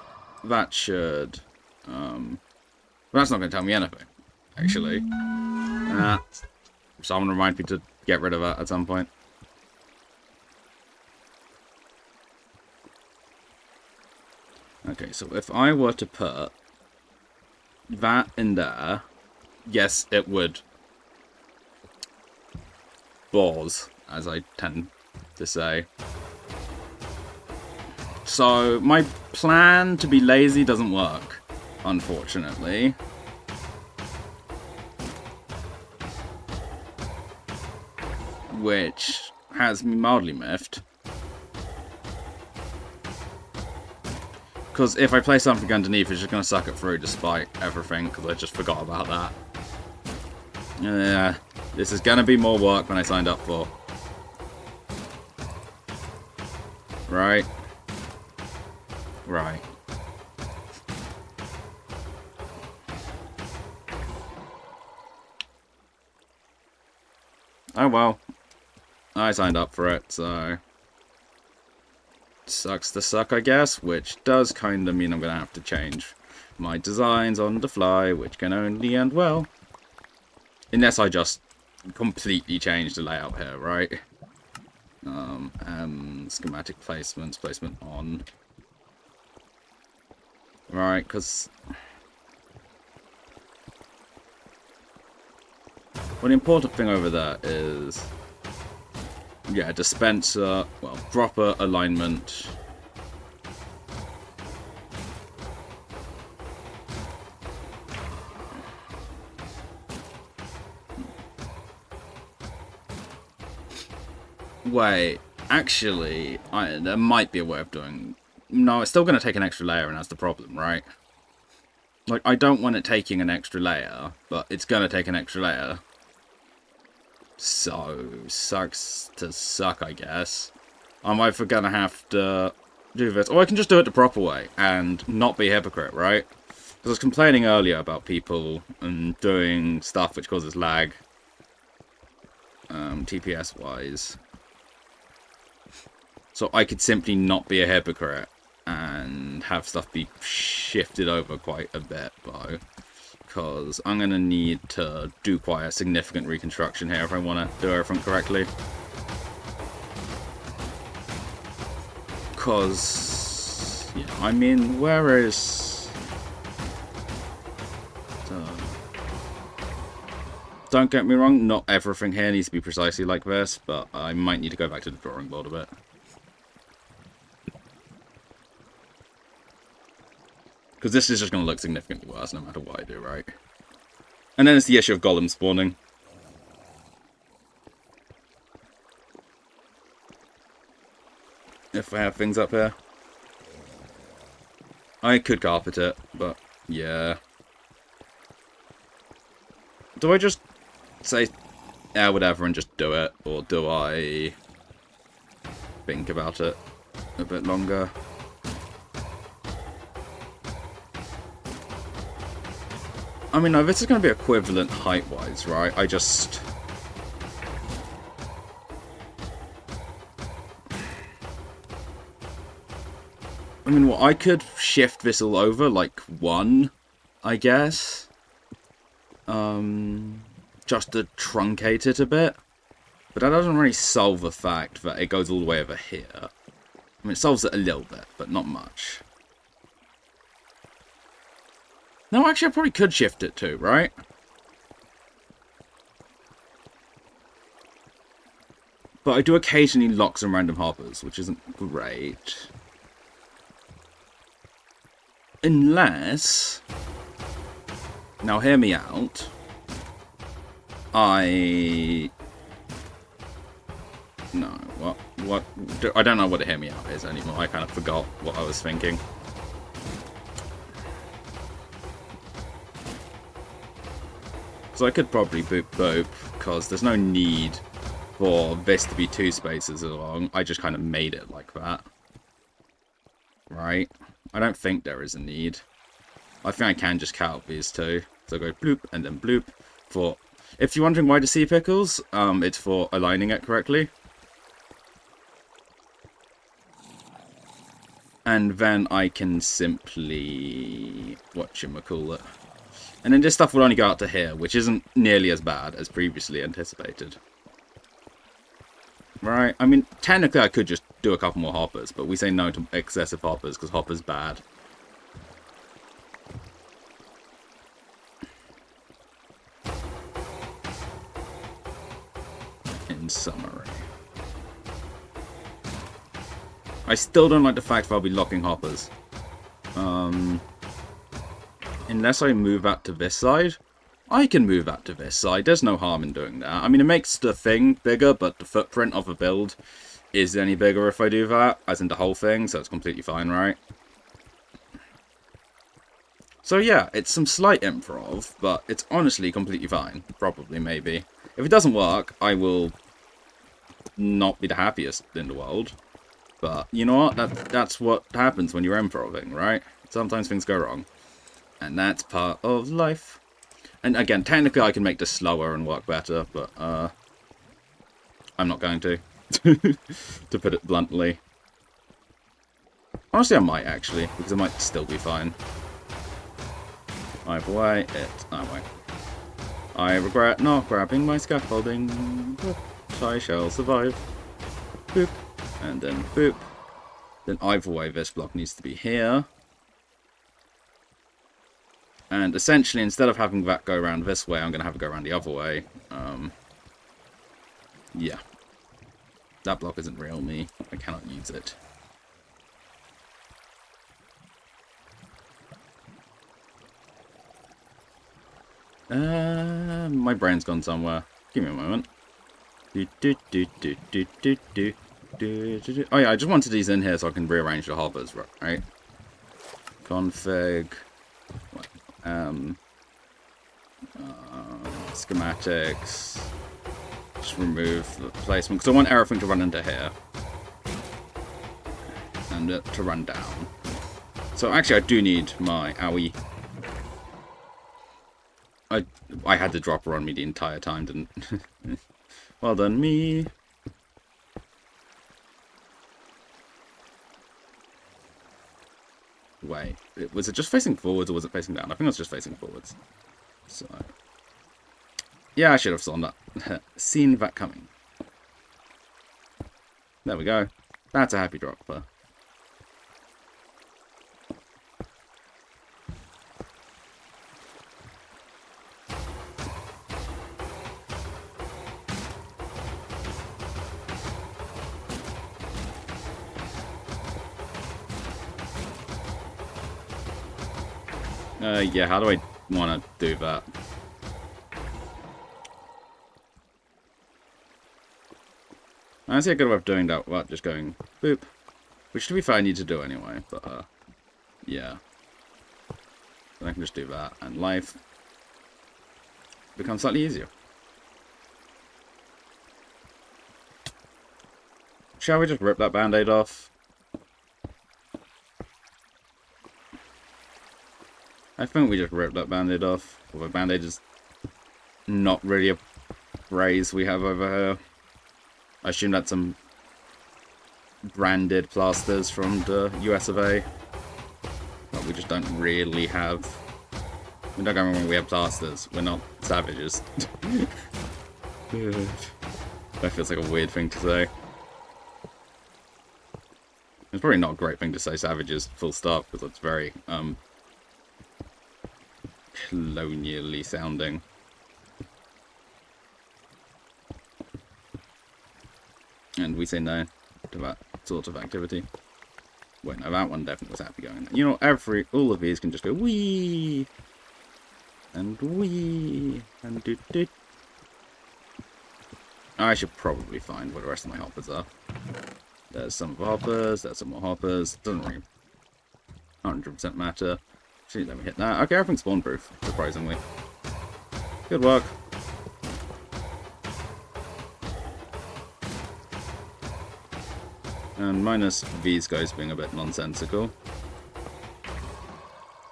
that should... that's not going to tell me anything, actually. Someone remind me to get rid of that at some point. Okay, so if I were to put that in there, yes, it would bores, as I tend to say. So my plan to be lazy doesn't work, unfortunately. Which has me mildly miffed. Because if I play something underneath, it's just going to suck it through despite everything, because I just forgot about that. Yeah, this is going to be more work than I signed up for. Right. Right. Oh well. I signed up for it, so... Sucks to suck, I guess, which does kind of mean I'm going to have to change my designs on the fly, which can only end well. Unless I just completely change the layout here, right? Schematic placements, placement on. Right, because... Well, the important thing over there is... Yeah, dispenser, well, dropper alignment. Wait, actually, there might be a way of doing... No, it's still going to take an extra layer, and that's the problem, right? Like, I don't want it taking an extra layer, but it's going to take an extra layer. So, sucks to suck, I guess. I'm either going to have to do this, or I can just do it the proper way, and not be a hypocrite, right? Because I was complaining earlier about people doing stuff which causes lag, TPS-wise. So I could simply not be a hypocrite and have stuff be shifted over quite a bit, though. Because I'm going to need to do quite a significant reconstruction here if I want to do everything correctly. Because, yeah, I mean, where is... Don't get me wrong, not everything here needs to be precisely like this, but I might need to go back to the drawing board a bit. Because this is just going to look significantly worse no matter what I do, right? And then it's the issue of golem spawning. If I have things up here. I could carpet it, but yeah. Do I just say, yeah, whatever, and just do it? Or do I think about it a bit longer? I mean, no, this is going to be equivalent height-wise, right? I just... I mean, well, I could shift this all over, like, one, I guess. Just to truncate it a bit. But that doesn't really solve the fact that it goes all the way over here. I mean, it solves it a little bit, but not much. No, actually, I probably could shift it too, right? But I do occasionally lock some random hoppers, which isn't great. Unless... Now, hear me out. No, what? I don't know what a hear me out is anymore. I kind of forgot what I was thinking. So I could probably boop boop, because there's no need for this to be 2 spaces along. I just kind of made it like that. Right? I don't think there is a need. I think I can just count these 2. So go bloop and then bloop. For, if you're wondering why the sea pickles, it's for aligning it correctly. And then I can simply, whatchamacallit. And then this stuff will only go out to here, which isn't nearly as bad as previously anticipated. Right, I mean, technically I could just do a couple more hoppers, but we say no to excessive hoppers, because hopper's bad. summary. I still don't like the fact that I'll be locking hoppers. Unless I move that to this side, I can move that to this side. There's no harm in doing that. I mean, it makes the thing bigger, but the footprint of a build is any bigger if I do that, as in the whole thing, so it's completely fine, right? So yeah, it's some slight improv, but it's honestly completely fine. Probably, maybe. If it doesn't work, I will not be the happiest in the world. But you know what? That's what happens when you're improving, right? Sometimes things go wrong. And that's part of life. And again, technically I can make this slower and work better, but I'm not going to. To put it bluntly. Honestly, I might actually, because it might still be fine. Either way, I regret not grabbing my scaffolding, but I shall survive. Boop. And then boop. Then either way, this block needs to be here. And essentially, instead of having that go around this way, I'm going to have it go around the other way. Yeah. That block isn't real me. I cannot use it. My brain's gone somewhere. Give me a moment. Oh yeah, I just wanted these in here so I can rearrange the hoppers, right? Config. Schematics. Just remove the placement, because I want everything to run into here. And to run down. So actually I do need my owie. I had the dropper on me the entire time, didn't Well done, me. Wait, was it just facing forwards or was it facing down? I think it was just facing forwards. So, yeah, I should have seen that coming. There we go. That's a happy dropper. Yeah, how do I want to do that? I see a good way of doing that without just going boop. Which, to be fair, I need to do anyway, but, yeah. Then I can just do that, and life becomes slightly easier. Shall we just rip that band-aid off? I think we just ripped that band-aid off. Although band-aid is not really a phrase we have over here. I assume that's some branded plasters from the US of A. But we just don't really have... Don't get me wrong, we have plasters. We're not savages. That feels like a weird thing to say. It's probably not a great thing to say savages, full stop, because it's very, colonially sounding. And we say no to that sort of activity. Wait, no, that one definitely was happy going. You know, all of these can just go wee and wee and do. I should probably find where the rest of my hoppers are. There's some of the hoppers, there's some more hoppers. Doesn't really 100% matter. See, let me hit that. Okay, everything's spawn proof, surprisingly. Good work. And minus these guys being a bit nonsensical.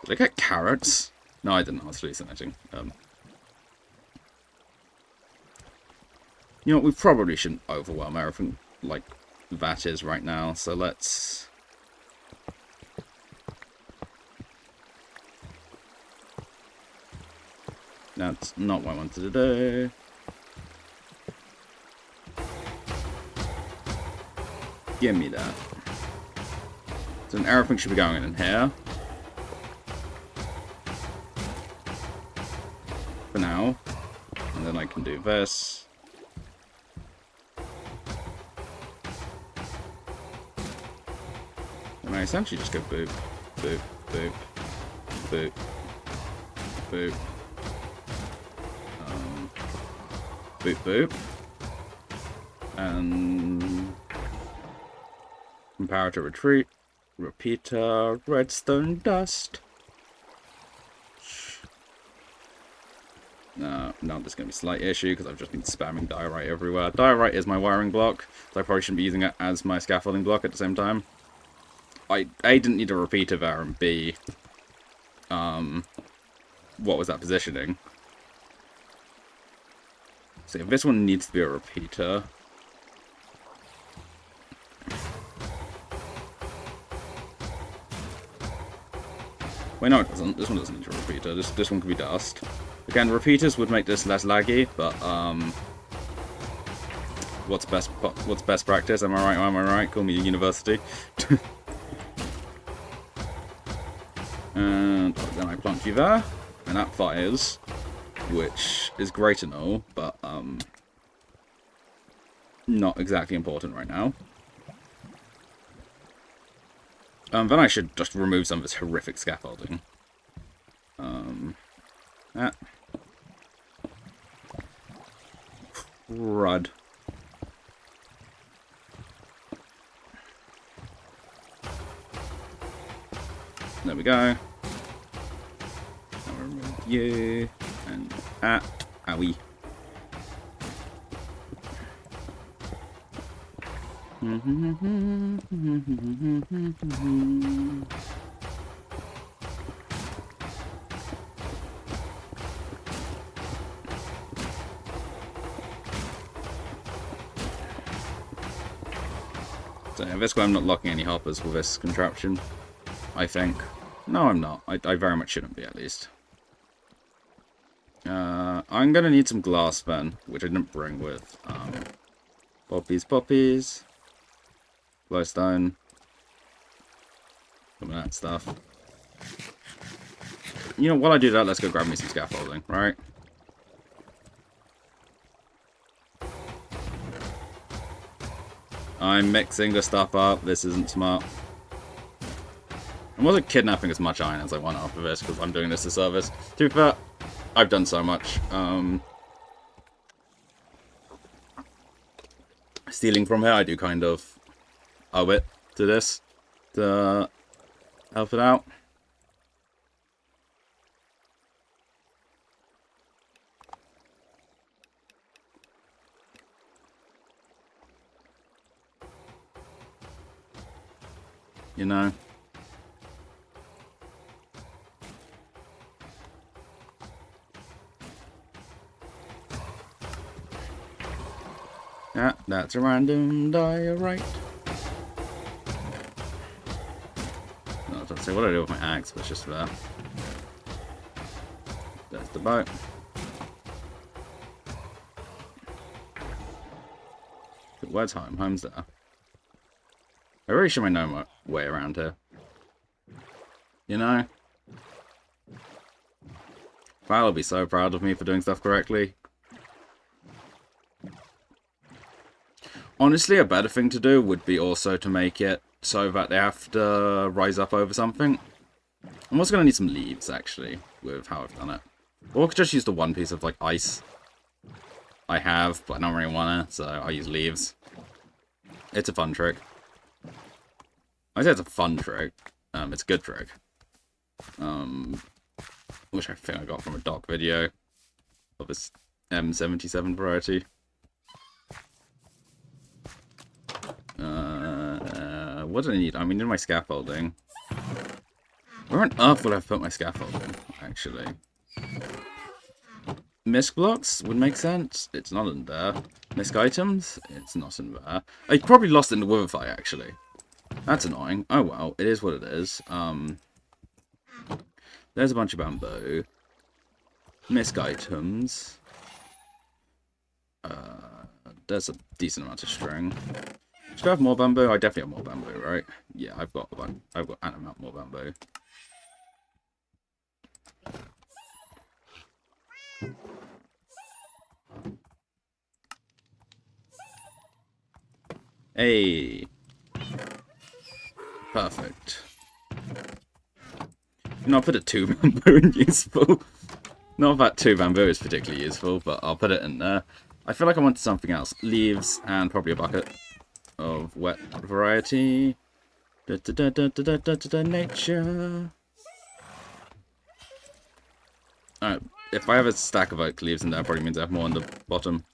Did I get carrots? No, I didn't. I was hallucinating. You know what? We probably shouldn't overwhelm everything like that is right now. So let's... That's not what I wanted to do. Give me that. So everything should be going in here. For now. And then I can do this. And I essentially just go boop, boop, boop, boop, boop, boop, boop, and comparator retreat, repeater, redstone dust. No, there's going to be a slight issue because I've just been spamming diorite everywhere. Diorite is my wiring block, so I probably shouldn't be using it as my scaffolding block at the same time. A, didn't need a repeater there, and B, what was that positioning? So if this one needs to be a repeater. Wait, no, it doesn't. This one doesn't need a repeater. This one could be dust. Again, repeaters would make this less laggy, but what's best practice? Am I right? Am I right? Call me a university. And then I plonk you there, and that fires, which is great and all, but not exactly important right now. Then I should just remove some of this horrific scaffolding. Crud. There we go. I'll remove you. And owie. So yeah, this way I'm not locking any hoppers with this contraption, I think. No, I'm not. I very much shouldn't be, at least. I'm gonna need some glass then, which I didn't bring with. Poppies. Glowstone. Some of that stuff. You know, while I do that, let's go grab me some scaffolding, right? I'm mixing the stuff up. This isn't smart. I wasn't kidnapping as much iron as I want after this, because I'm doing this to service. To be fair, I've done so much. Stealing from here, I do kind of owe it to this to help it out. You know. Yeah, that's a random diorite. No, I was about to say what I do with my axe, but it's just there. There's the boat. But where's home? Home's there. I really should know my way around here. You know? Val will be so proud of me for doing stuff correctly. Honestly, a better thing to do would be also to make it so that they have to rise up over something. I'm also going to need some leaves, actually, with how I've done it. Or I could just use the one piece of, like, ice I have, but I don't really want it, so I use leaves. It's a fun trick. I say it's a fun trick. It's a good trick. Which I think I got from a doc video of this M77 variety. What do I need? I mean, in my scaffolding. Where on earth would I put my scaffolding, actually? Misc blocks would make sense. It's not in there. Misc items? It's not in there. I probably lost it in the Witherfire, actually. That's annoying. Oh well, it is what it is. There's a bunch of bamboo. Misc items. There's a decent amount of string. Should I have more bamboo? I definitely have more bamboo, right? Yeah, I've got an amount more bamboo. Hey. Perfect. You know, I'll put a 2 bamboo in useful. Not that 2 bamboo is particularly useful, but I'll put it in there. I feel like I wanted something else. Leaves and probably a bucket of wet variety. Nature. Alright, if I have a stack of oak leaves in there, probably means I have more on the bottom.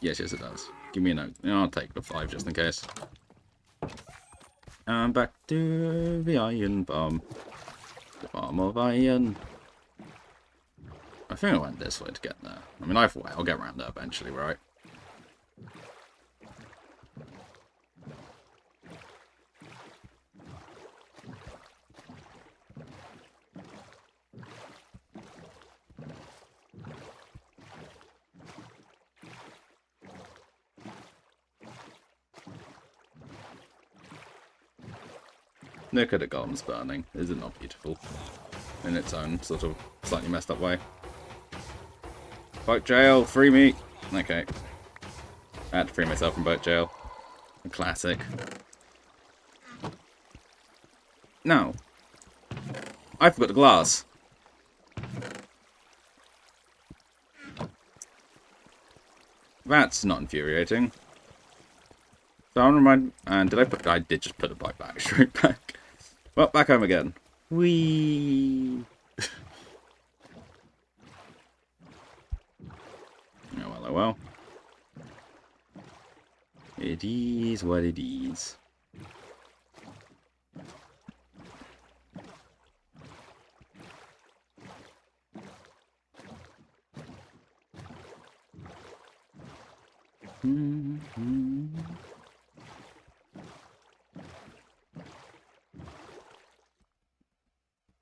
Yes, it does. Give me a note. I'll take the 5 just in case. And back to the iron farm. The farm of iron. I think I went this way to get there. I mean, either way, I'll get around there eventually, right? Look at the golems burning. Is it not beautiful? In its own sort of slightly messed up way. Boat jail, free me! Okay. I had to free myself from boat jail. A classic. Now, I forgot the glass. That's not infuriating. So I'm remind, and I did just put a bike back, straight back. Well, back home again. Whee! Oh well. It is what it is.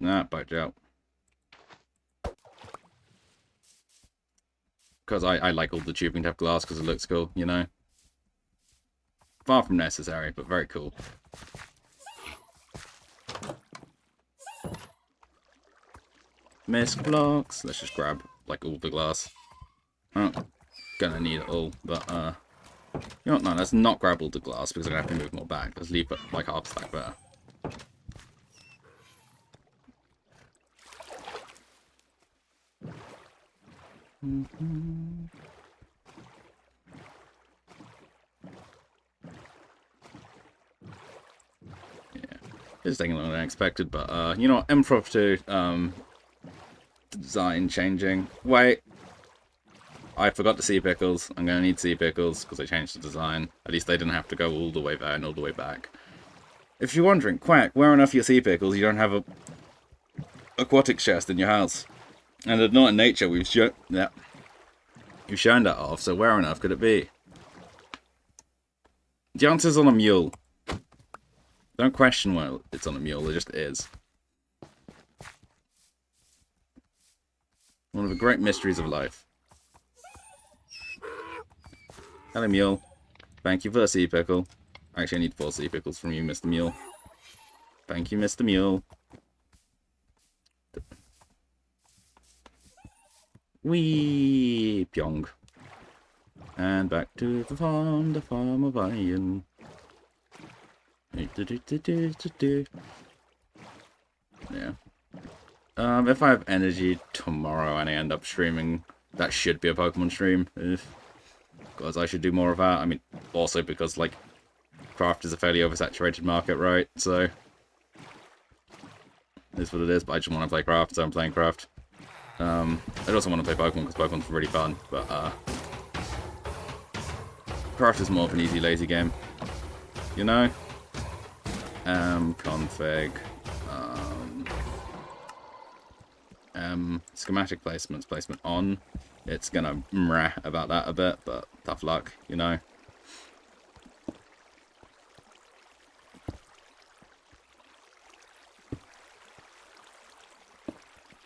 Nah, bite out. Because I like all the tubing to have glass because it looks cool, you know. Far from necessary, but very cool. Misc blocks. Let's just grab like all the glass. Oh, gonna need it all, but you know what? No, let's not grab all the glass because I'm gonna have to move more back. Let's leave it like half stack there. Yeah, it's taking longer than I expected, but you know what? Improv 2 design changing. Wait, I forgot the sea pickles. I'm gonna need sea pickles because I changed the design. At least they didn't have to go all the way there and all the way back. If you're wondering, Quack, where on earth are your sea pickles? You don't have a aquatic chest in your house, and they're not in nature. We've shown that. You've shown that off. So where on earth could it be? The answer's on a mule. Don't question why it's on a mule. It just is. One of the great mysteries of life. Hello, mule. Thank you for the sea pickle. Actually, I need 4 sea pickles from you, Mr. Mule. Thank you, Mr. Mule. Wee pyong. And back to the farm of iron. Yeah. If I have energy tomorrow and I end up streaming, that should be a Pokemon stream. Because I should do more of that. I mean, also because, like, craft is a fairly oversaturated market, right? So, it is what it is, but I just want to play craft, so I'm playing craft. I also want to play Pokemon, because Pokemon's really fun, but, craft is more of an easy, lazy game. You know? Config. Schematic placement on. It's gonna meh about that a bit, but tough luck, you know.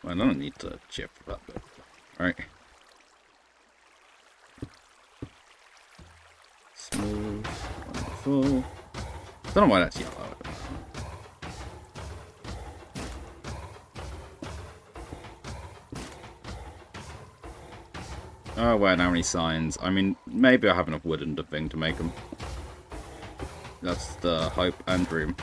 Well, I don't need to chip that bit. Alright. Smooth. Wonderful. Don't know why that's yellow. Oh, wow, how many signs? I mean, maybe I have enough wood and a thing to make them. That's the hope and dream.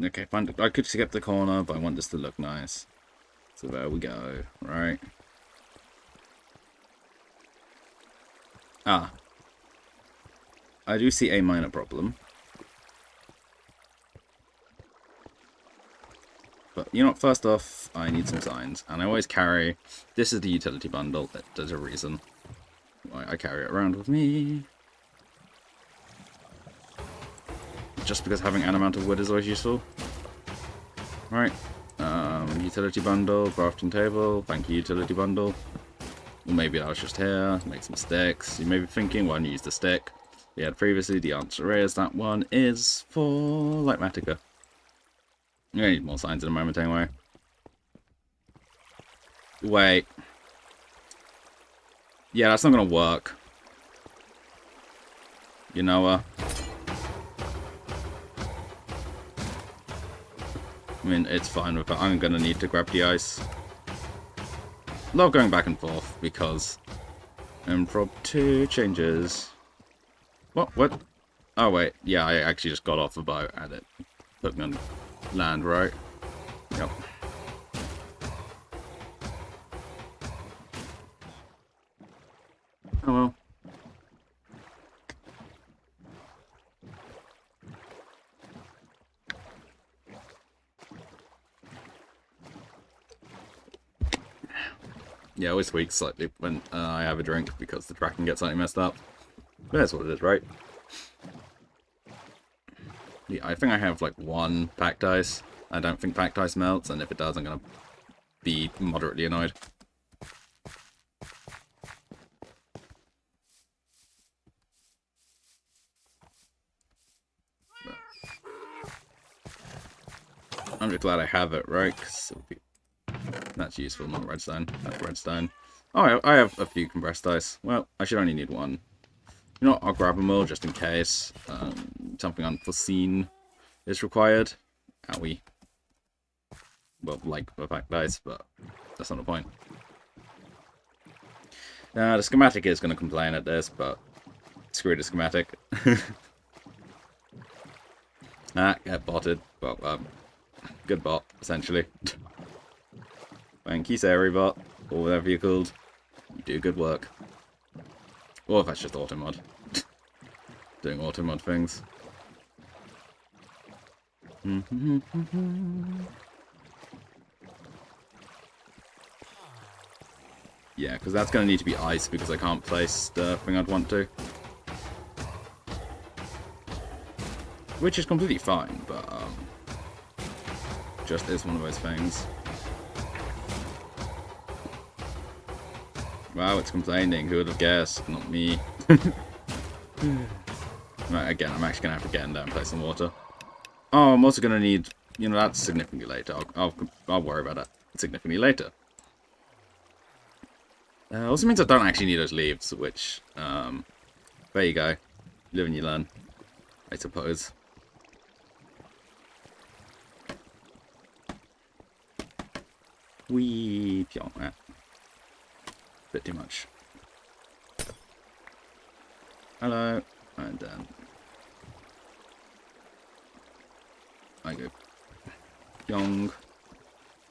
Okay, fine. I could skip the corner, but I want this to look nice. So there we go. Right. Ah. I do see a minor problem. But, you know what, first off, I need some signs. And I always carry... This is the utility bundle. There's a reason why I carry it around with me. Just because having an amount of wood is always useful. Right. Utility bundle, crafting table. Thank you, utility bundle. Well, maybe I was just here. Make some sticks. You may be thinking, why don't you use the stick? Yeah, previously, the answer is that one is for Light Matica. I'm gonna need more signs in a moment anyway. Wait. Yeah, that's not gonna work. You know, I mean, it's fine with it. I'm gonna need to grab the ice. Love going back and forth because impromptu changes. What? Oh, wait. Yeah, I actually just got off the boat and it put me on land, right? Yep. Oh well. Yeah, I always tweak slightly when I have a drink because the tracking gets slightly messed up. But that's what it is, right? Yeah, I think I have like one packed ice. I don't think packed ice melts, and if it does, I'm gonna be moderately annoyed. I'm just glad I have it, right? 'Cause that's useful, not redstone. That's redstone. Oh, I have a few compressed ice. Well, I should only need one. You know what? I'll grab them all just in case something unforeseen is required. Owie. Well, like the packed ice, but that's not the point. The schematic is going to complain at this, but screw the schematic. Get botted. Well, good bot, essentially. Thank you, Bot, or whatever you're called. You do good work. Or if that's just automod. Doing automod things. Yeah, because that's going to need to be ice because I can't place the thing I'd want to. Which is completely fine, but just is one of those things. Wow, it's complaining. Who would have guessed? Not me. Right, again, I'm actually going to have to get in there and play some water. Oh, I'm also going to need... You know, that's significantly later. I'll worry about that significantly later. Also means I don't actually need those leaves, which... there you go. Live and you learn, I suppose. Wee... Bit too much. Hello. And then... I go pyong,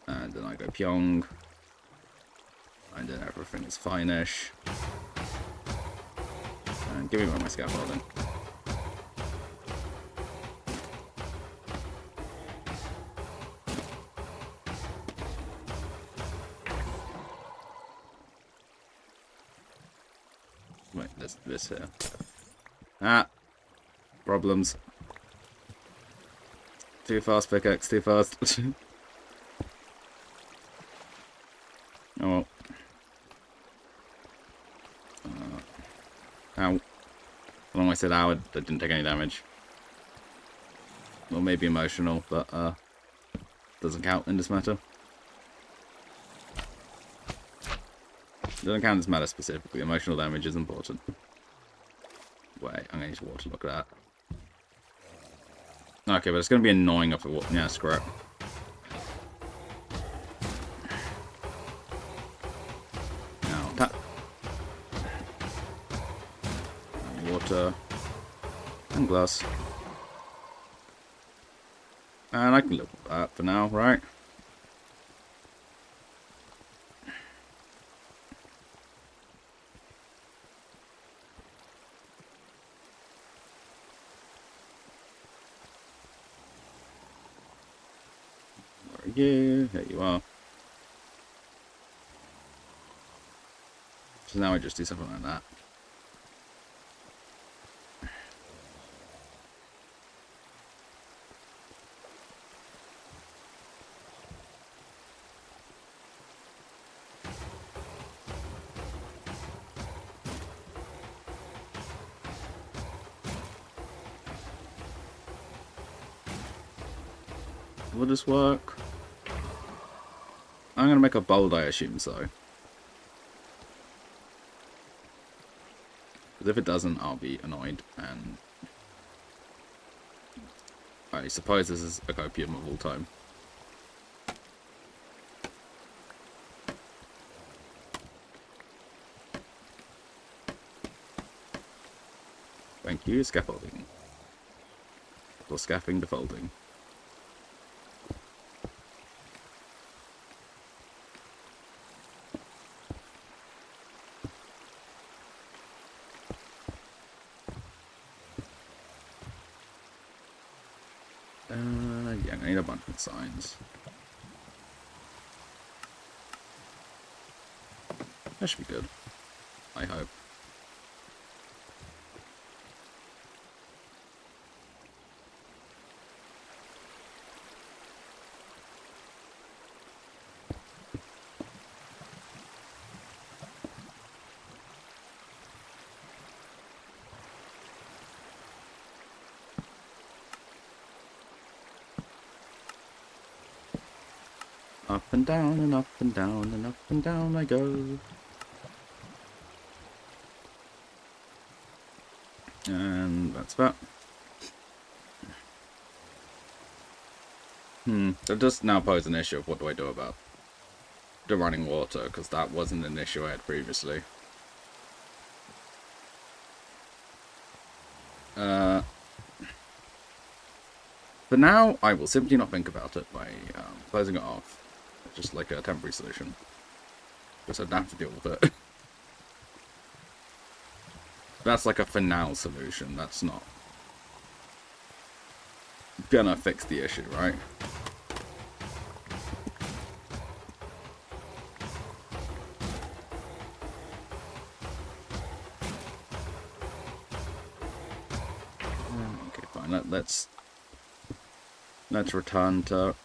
and then I go pyong, and then everything is fine-ish. And give me back my scaffolding. Wait, there's this here. Ah! Problems. Too fast, pickaxe, too fast. Oh well. Ow. When I said ow, I didn't take any damage. Well, maybe emotional, but doesn't count in this matter. Doesn't count in this matter specifically. Emotional damage is important. Wait, I'm gonna use water. Look at that. Okay, but it's gonna be annoying if it. Yeah, screw it. water, and glass. And I can live with that for now, right? Where are you? Here you are. So now I just do something like that. Will this work? I'm gonna make a bold, I assume so. Because if it doesn't, I'll be annoyed, and I suppose this is a copium of all time. Thank you, scaffolding. Or scaffing to folding. Yeah, I need a bunch of signs. That should be good. I hope. Up and down and up and down and up and down I go. And that's that. That does now pose an issue of what do I do about the running water, because that wasn't an issue I had previously. For now, I will simply not think about it by closing it off. Just like a temporary solution. Because I don't have to deal with it. That's like a for now solution. That's not gonna fix the issue, right? Okay, fine. Let's return to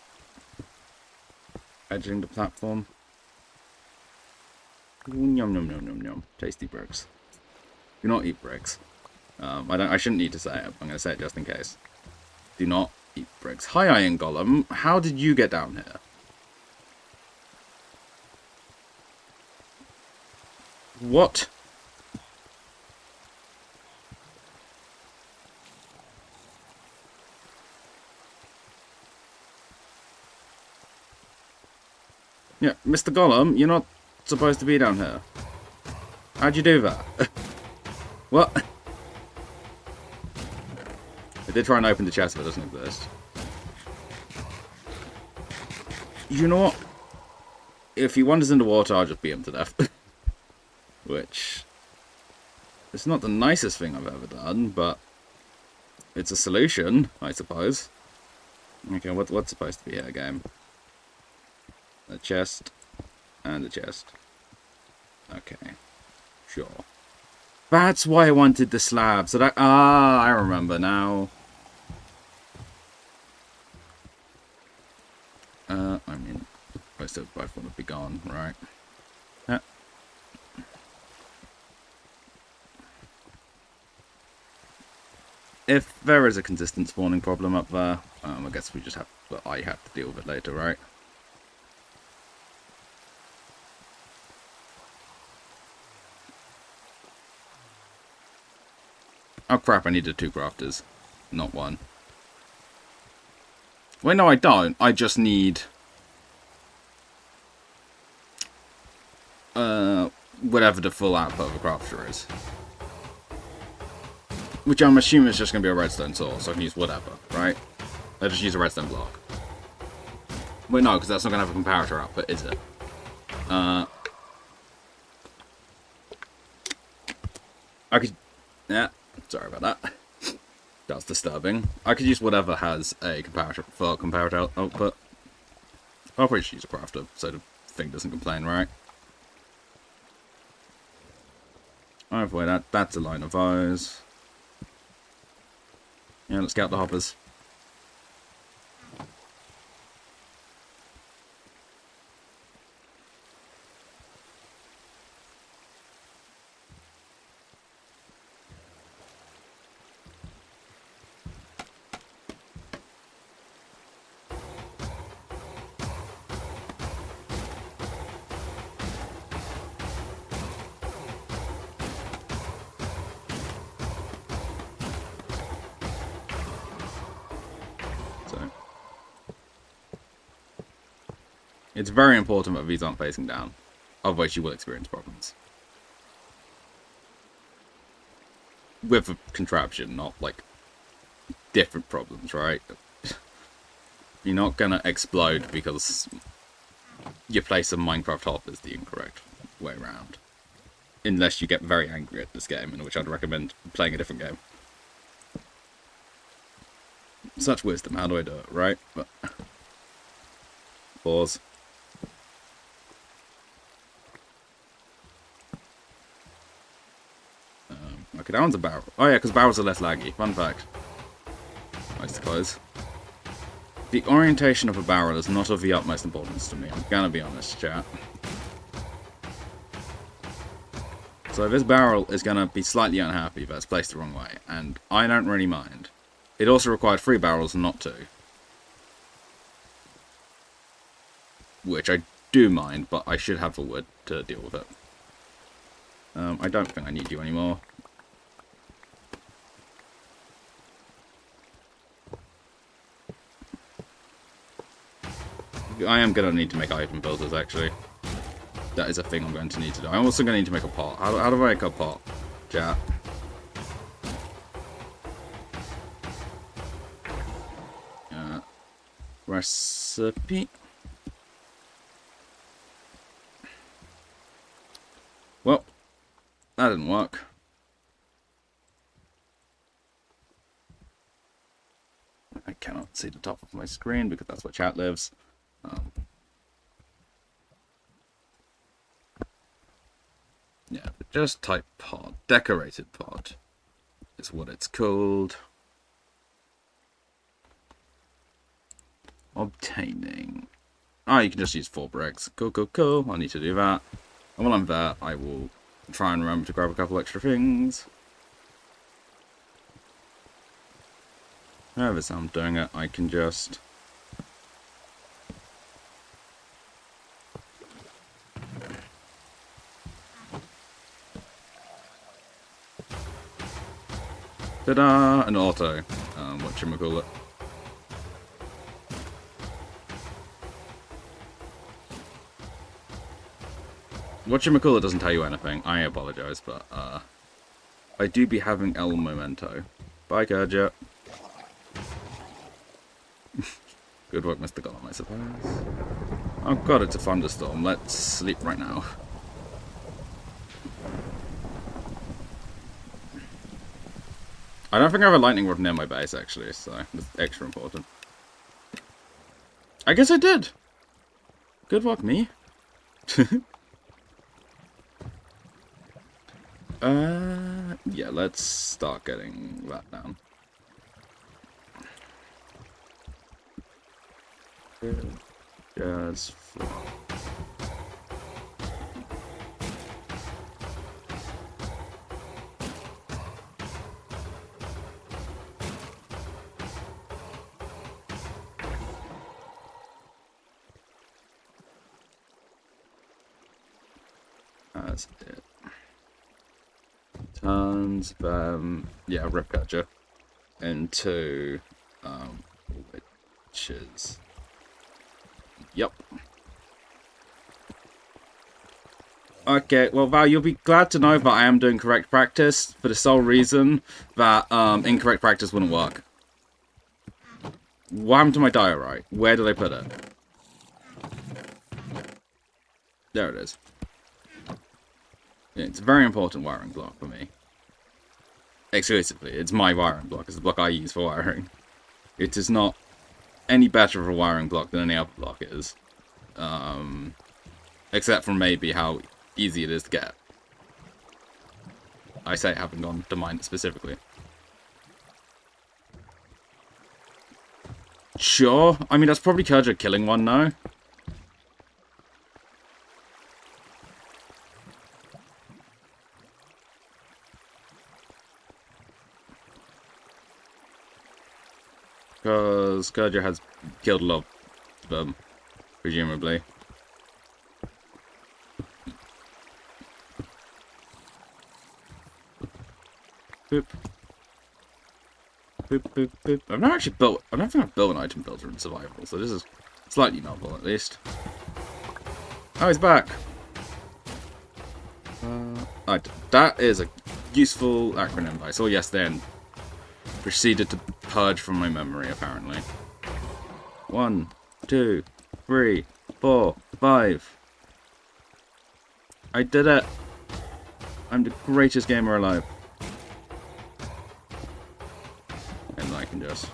edging the platform. Yum yum yum yum yum. Tasty bricks. Do not eat bricks. I shouldn't need to say it. I'm gonna say it just in case. Do not eat bricks. Hi, Iron Golem. How did you get down here? What? Yeah, Mr. Golem, you're not supposed to be down here. How'd you do that? What? I did try and open the chest, but it doesn't exist. You know what? If he wanders into water, I'll just beat him to death. Which... it's not the nicest thing I've ever done, but... it's a solution, I suppose. Okay, what's supposed to be here, game? A chest. And a chest. Okay. Sure. That's why I wanted the slab. So that... ah, I remember now. I mean, most of both want to be gone, right? Yeah. If there is a consistent spawning problem up there, I guess we just have... well, I have to deal with it later, right? Oh crap, I needed 2 crafters, not 1. Wait, no I don't. I just need... whatever the full output of a crafter is. which I'm assuming is just going to be a redstone source, so I can use whatever, right? I'll just use a redstone block. Wait, no, because that's not going to have a comparator output, is it? I could... Yeah, sorry about that. That's disturbing. I could use whatever has a comparator for comparator output. I'll probably just use a crafter, so the thing doesn't complain, right? Either way, that's a line of those. Yeah, let's scout the hoppers. It's very important that these aren't facing down, otherwise you will experience problems. With a contraption, not like different problems, right? You're not gonna explode because you place a Minecraft hoppers the incorrect way around. Unless you get very angry at this game, in which I'd recommend playing a different game. Such wisdom, how do I do it, right? But... Pause. Okay, that one's a barrel. Oh yeah, because barrels are less laggy. Fun fact. Nice to close. The orientation of a barrel is not of the utmost importance to me. I'm gonna be honest, chat. So this barrel is gonna be slightly unhappy that it's placed the wrong way, and I don't really mind. It also required 3 barrels, not 2. Which I do mind, but I should have the wood to deal with it. I don't think I need you anymore. I am going to need to make item builders, actually. That is a thing I'm going to need to do. I'm also going to need to make a pot. How do I make a pot? Chat. Recipe. Well, that didn't work. I cannot see the top of my screen because that's where chat lives. Yeah, but just type pot. Decorated pot is what it's called. Obtaining. Oh, you can just use 4 bricks. Cool, cool, cool. I need to do that. And while I'm there, I will try and remember to grab a couple extra things. However I'm doing it, I can just... Ta-da! An auto. Whatchamacallit. Whatchamacallit doesn't tell you anything. I apologise, but I do be having El Momento. Bye, Gadget. Good work, Mr. Golem, I suppose. Oh god, it's a thunderstorm. Let's sleep right now. I don't think I have a lightning rod near my base, actually, so that's extra important. I guess I did! Good work, me. Yeah, let's start getting that down. Just... That's it. Turns them, yeah, ripcatcher into witches. Yep. Okay, well, Val, you'll be glad to know that I am doing correct practice for the sole reason that incorrect practice wouldn't work. What happened to my diorite? Where did I put it? There it is. Yeah, it's a very important wiring block for me. Exclusively, it's my wiring block. It's the block I use for wiring. It is not any better of a wiring block than any other block is. Except for maybe how easy it is to get. I say having gone to mine it specifically. Sure. I mean, that's probably Kurja killing one now. Because Kurja has killed a lot of them, presumably. Boop. Boop, boop, boop. I've never actually built... I don't think I've built an item builder in survival, so this is slightly novel, at least. Oh, he's back! That is a useful acronym I saw yesterday and proceeded to purge from my memory, apparently. 1, 2, 3, 4, 5. I did it! I'm the greatest gamer alive. And I can just...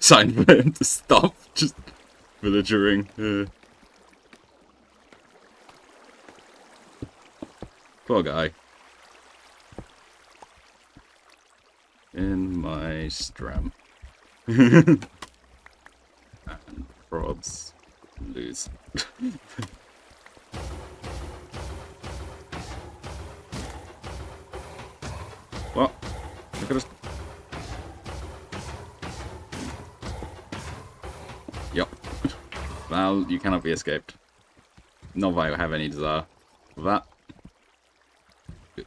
sign for him to stop just villagering. Poor guy. In my stram. And probs lose. What? Look at us. Yep. Well, you cannot be escaped. Not that I have any desire for that. Good.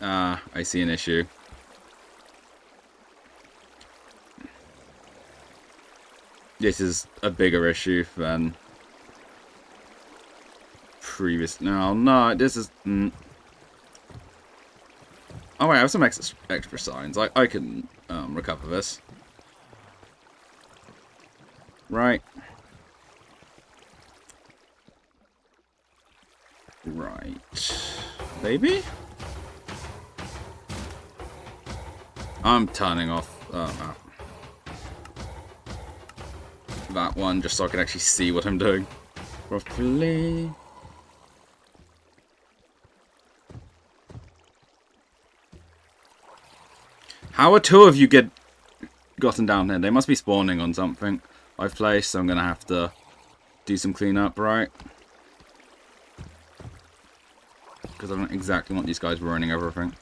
Ah, I see an issue. This is a bigger issue than previous. No, this is... Oh wait, I have some extra signs. I can recover this. Right. Right. Maybe? I'm turning off that one just so I can actually see what I'm doing properly. How are two of you gotten down here? They must be spawning on something I've placed, so I'm gonna have to do some cleanup, right? Because I don't exactly want these guys ruining everything.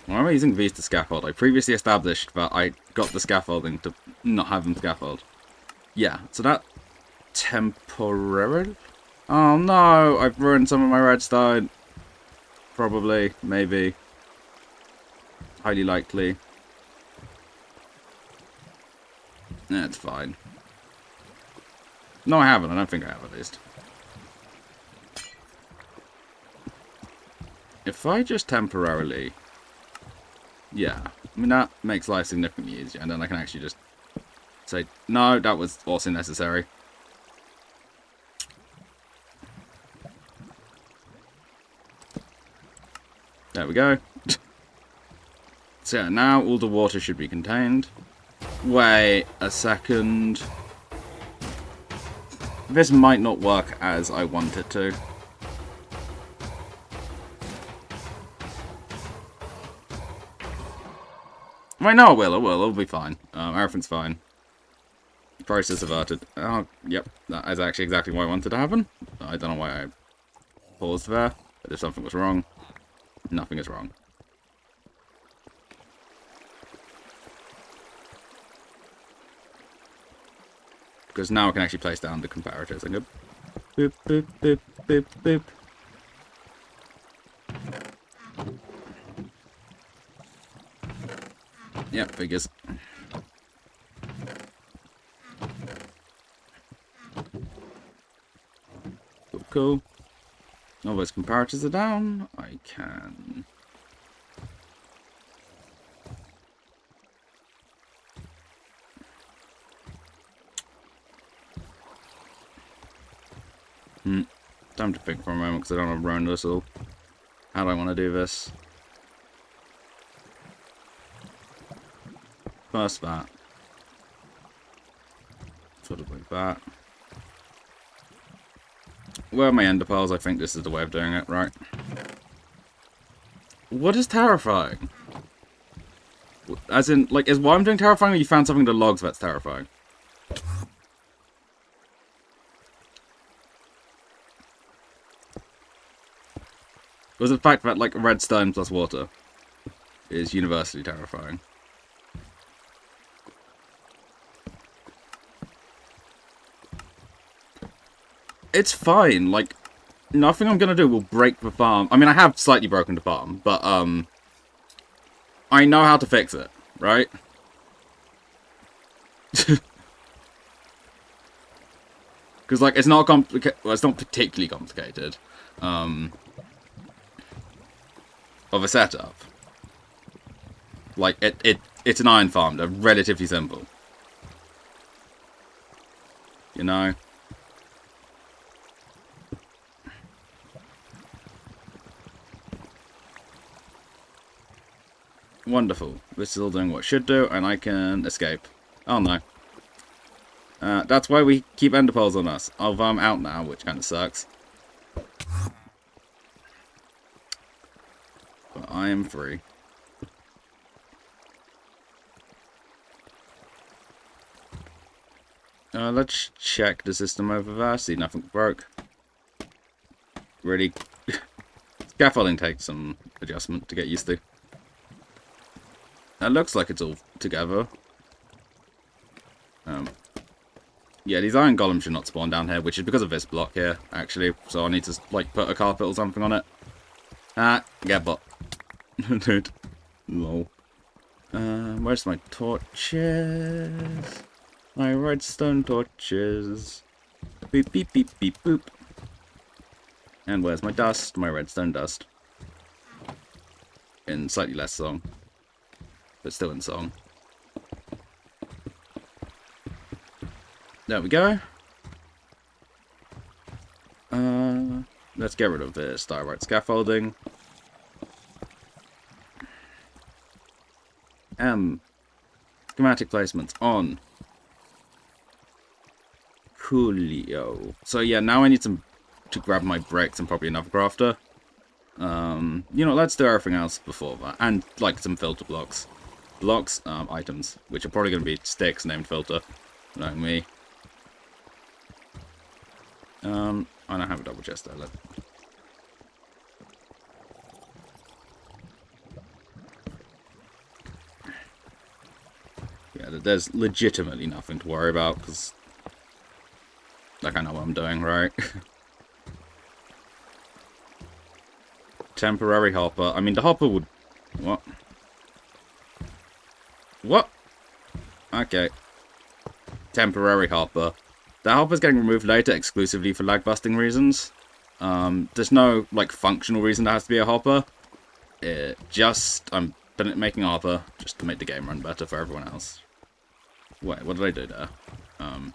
Why am I using these to scaffold? I previously established that I got the scaffolding to not have them scaffold. Yeah, so that temporarily... Oh no, I've ruined some of my redstone. Probably, maybe. Highly likely. That's fine. No, I haven't. I don't think I have, at least. If I just temporarily... Yeah, I mean, that makes life significantly easier, and then I can actually just say, no, that was also necessary. There we go. So yeah, now all the water should be contained. Wait a second. This might not work as I want it to. Wait, no, it will. It'll be fine. Everything's fine. Process averted. Oh, yep. That is actually exactly what I wanted to happen. I don't know why I paused there. But if something was wrong, nothing is wrong. Because now I can actually place down the comparators and go boop, boop, boop, boop, boop. Yep, figures. Cool, cool. All those comparators are down. I can... Time to think for a moment because I don't want to ruin this all. How do I want to do this? First that. Sort of like that. Where are my ender pearls? I think this is the way of doing it, right? What is terrifying? As in, like, is what I'm doing terrifying or you found something in the logs that's terrifying? Was the fact that, like, redstone plus water is universally terrifying? It's fine, like, nothing I'm gonna do will break the farm. I mean, I have slightly broken the farm, but, I know how to fix it, right? Because, like, it's not complicated. Well, it's not particularly complicated. Of a setup. Like, it's an iron farm. They're relatively simple. You know? Wonderful. This is all doing what it should do, and I can escape. Oh, no. That's why we keep ender pearls on us. Although I'm out now, which kind of sucks. But I am free. Let's check the system over there. See, nothing broke. Really, scaffolding takes some adjustment to get used to. It looks like it's all together. Yeah, these iron golems should not spawn down here, which is because of this block here, actually. So I need to, like, put a carpet or something on it. Get bot. Dude. Lol. Where's my torches? My redstone torches. Beep, beep, beep, beep, boop. And where's my dust? My redstone dust. In slightly less song. But still in song. There we go. Let's get rid of this diorite scaffolding. Schematic placements on. Coolio. So yeah, now I need to grab my bricks and probably another crafter. You know, let's do everything else before that. And, like, some filter blocks. Blocks, items, which are probably going to be sticks named filter. Like me. I don't have a double chest there, look. Yeah, there's legitimately nothing to worry about, because, like, I know what I'm doing, right? Temporary hopper. I mean, the hopper would... What? What? Okay. Temporary hopper. The hopper's getting removed later exclusively for lag busting reasons. There's no, like, functional reason there has to be a hopper. I'm making a hopper just to make the game run better for everyone else. Wait, what did I do there? Oh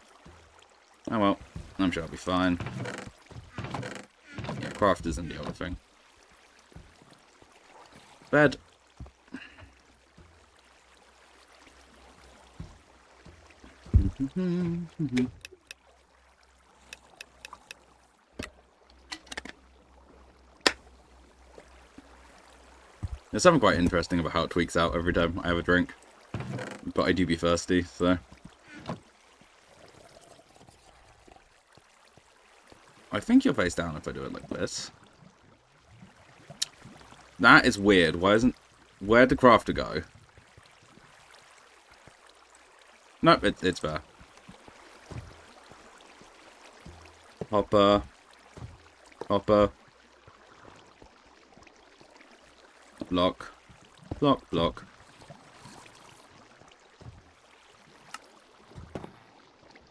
well, I'm sure I'll be fine. Yeah, crafters and the other thing. Bed. There's something quite interesting about how it tweaks out every time I have a drink. But I do be thirsty, so... I think you're face down if I do it like this. That is weird. Why isn't... Where'd the crafter go? Nope, it's there. Hopper. Hopper. Block. Block, block.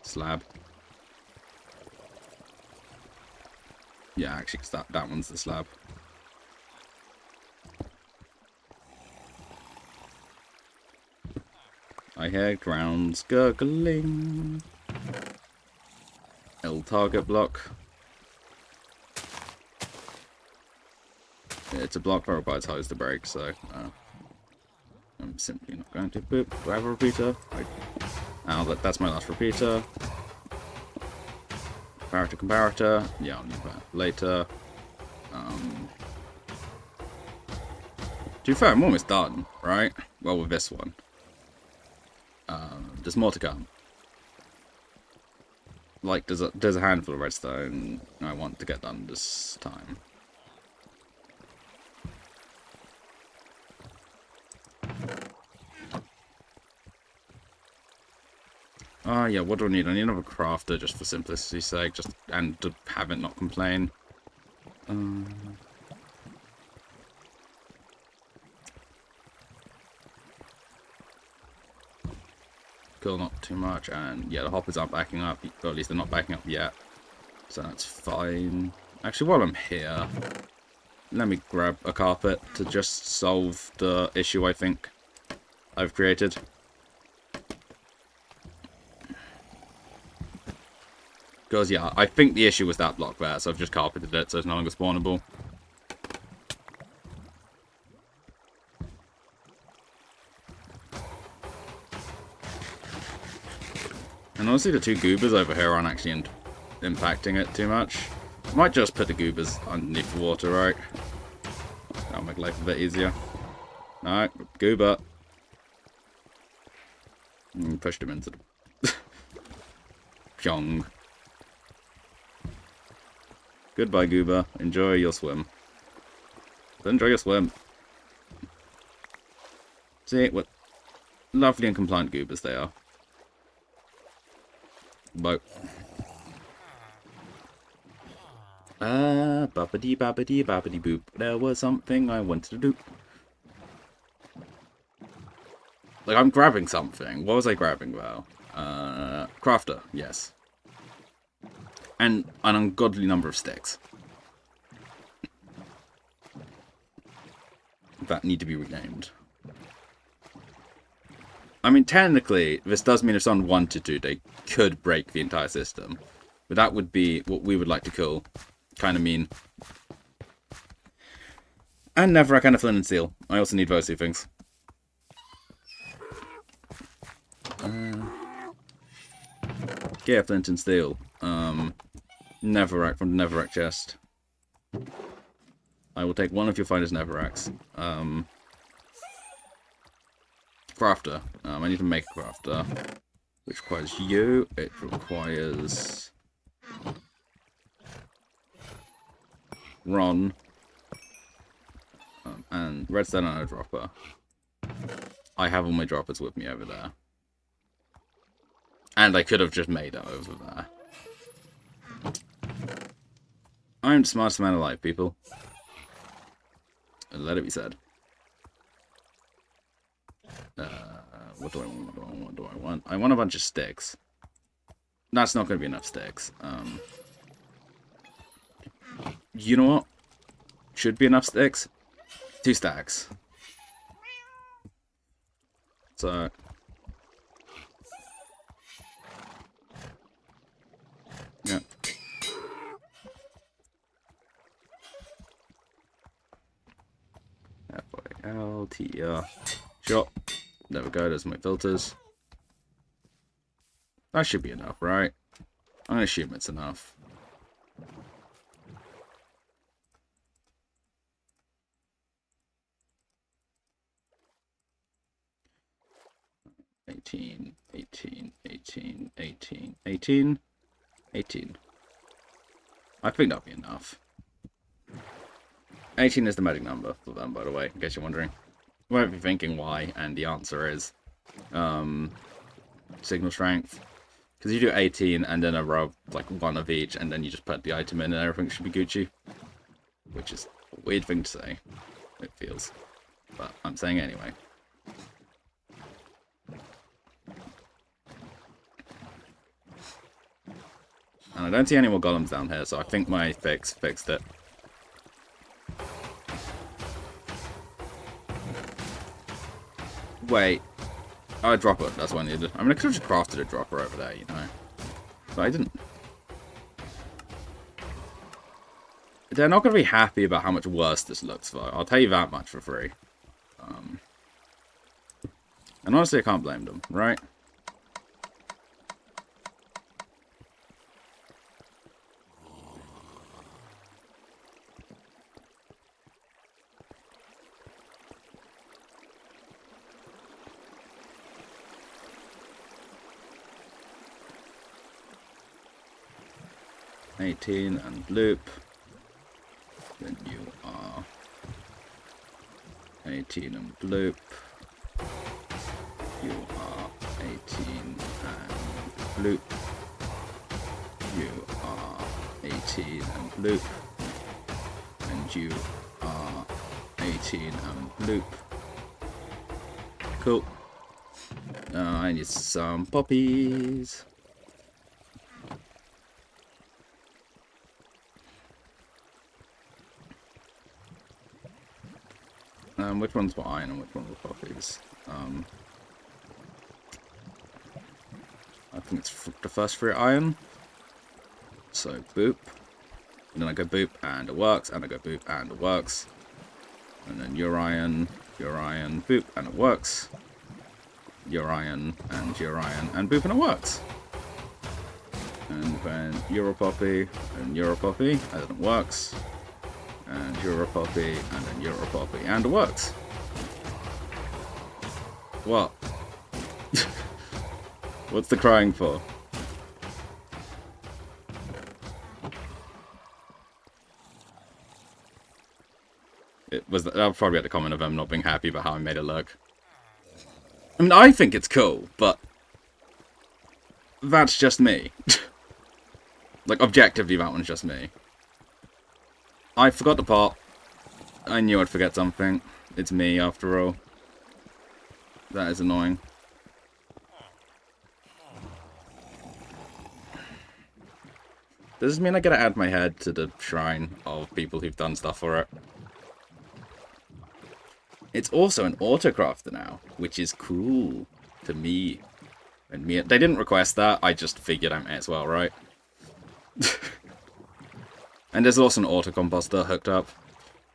Slab. Yeah, actually, 'cause that one's the slab. I hear grounds gurgling. L target block. It's a block that requires hose to break, so I'm simply not going to. Boop. Do I have a repeater? That's my last repeater. Comparator. Yeah, I'll need that later. To be fair, I'm almost done, right? Well, with this one. There's more to come. Like, there's a handful of redstone I want to get done this time. Yeah, what do I need? I need another crafter just for simplicity's sake, and to have it not complain. Cool, not too much, and yeah, the hoppers aren't backing up, or at least they're not backing up yet, so that's fine. Actually, while I'm here, let me grab a carpet to just solve the issue I think I've created. Because, yeah, I think the issue was that block there, so I've just carpeted it so it's no longer spawnable. And honestly, the two goobers over here aren't actually impacting it too much. I might just put the goobers underneath the water, right? That'll make life a bit easier. Alright, goober. Pushed him into the... Pyong. Goodbye, goober. Enjoy your swim. Enjoy your swim. See, what lovely and compliant goobers they are. Boat. Babbity babbity babbity boop. There was something I wanted to do. Like, I'm grabbing something. What was I grabbing, though? Crafter, yes. And an ungodly number of sticks. That need to be renamed. I mean, technically, this does mean if someone wanted to, they could break the entire system. But that would be what we would like to call kind of mean. And never a kind of flint and steel. I also need those two things. Yeah, flint and steel. Netherrack from the netherrack chest. I will take one of your finest netherracks. Crafter. I need to make a crafter. Which requires you. It requires... Ron. And redstone and a dropper. I have all my droppers with me over there. And I could have just made it over there. I'm the smartest man alive, people. Let it be said. What do I want? What do I want? I want a bunch of sticks. That's not going to be enough sticks. You know what? Should be enough sticks. 2 stacks. So... yeah. F-I-L-T-R. Sure. There we go, there's my filters. That should be enough, right? I'm gonna assume it's enough. $18, $18, $18, $18, $18, $18. I think that'll be enough. 18 is the magic number for them, by the way, in case you're wondering. You might be thinking why, and the answer is signal strength. Because you do 18 and then a row of like one of each, and then you just put the item in and everything should be Gucci. Which is a weird thing to say, it feels. But I'm saying it anyway. And I don't see any more golems down here, so I think my fixed it. Wait. Oh, a dropper. That's what I needed. I mean, I could have just crafted a dropper over there, you know. But I didn't. They're not going to be happy about how much worse this looks, though. I'll tell you that much for free. And honestly, I can't blame them, right? And loop. Then you are 18 and loop. You are 18 and loop. You are 18 and loop. And you are 18 and loop. Cool. I need some poppies. Which ones were iron and which ones were poppies? I think it's the first three are iron. So boop. And then I go boop and it works, and I go boop and it works. And then your iron, boop and it works. Your iron, and boop and it works. And then you're a poppy, and you're a poppy, and it works. And you're a poppy, and then you're a poppy, and it works. What? What's the crying for? It was that'll probably be the comment of them not being happy about how I made it look. I mean, I think it's cool, but that's just me. Like, objectively, that one's just me. I forgot the pot. I knew I'd forget something. It's me, after all. That is annoying. Does this mean I gotta add my head to the shrine of people who've done stuff for it? It's also an autocrafter now, which is cool to me. And me, they didn't request that, I just figured I might as well, right? And there's also an auto-composter hooked up,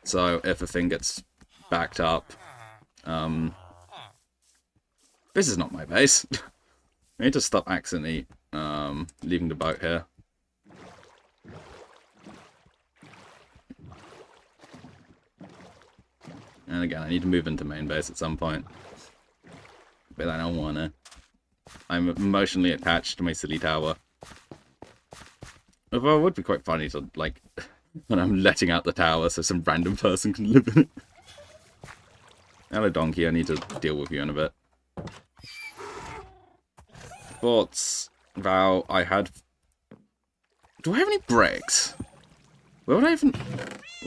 so if a thing gets backed up, this is not my base. I need to stop accidentally leaving the boat here. And again, I need to move into main base at some point, but I don't wanna. I'm emotionally attached to my silly tower. Although it would be quite funny to, like, when I'm letting out the tower so some random person can live in it. Hello, donkey, I need to deal with you in a bit. Thoughts, Val, I had... Do I have any bricks? Where would I even...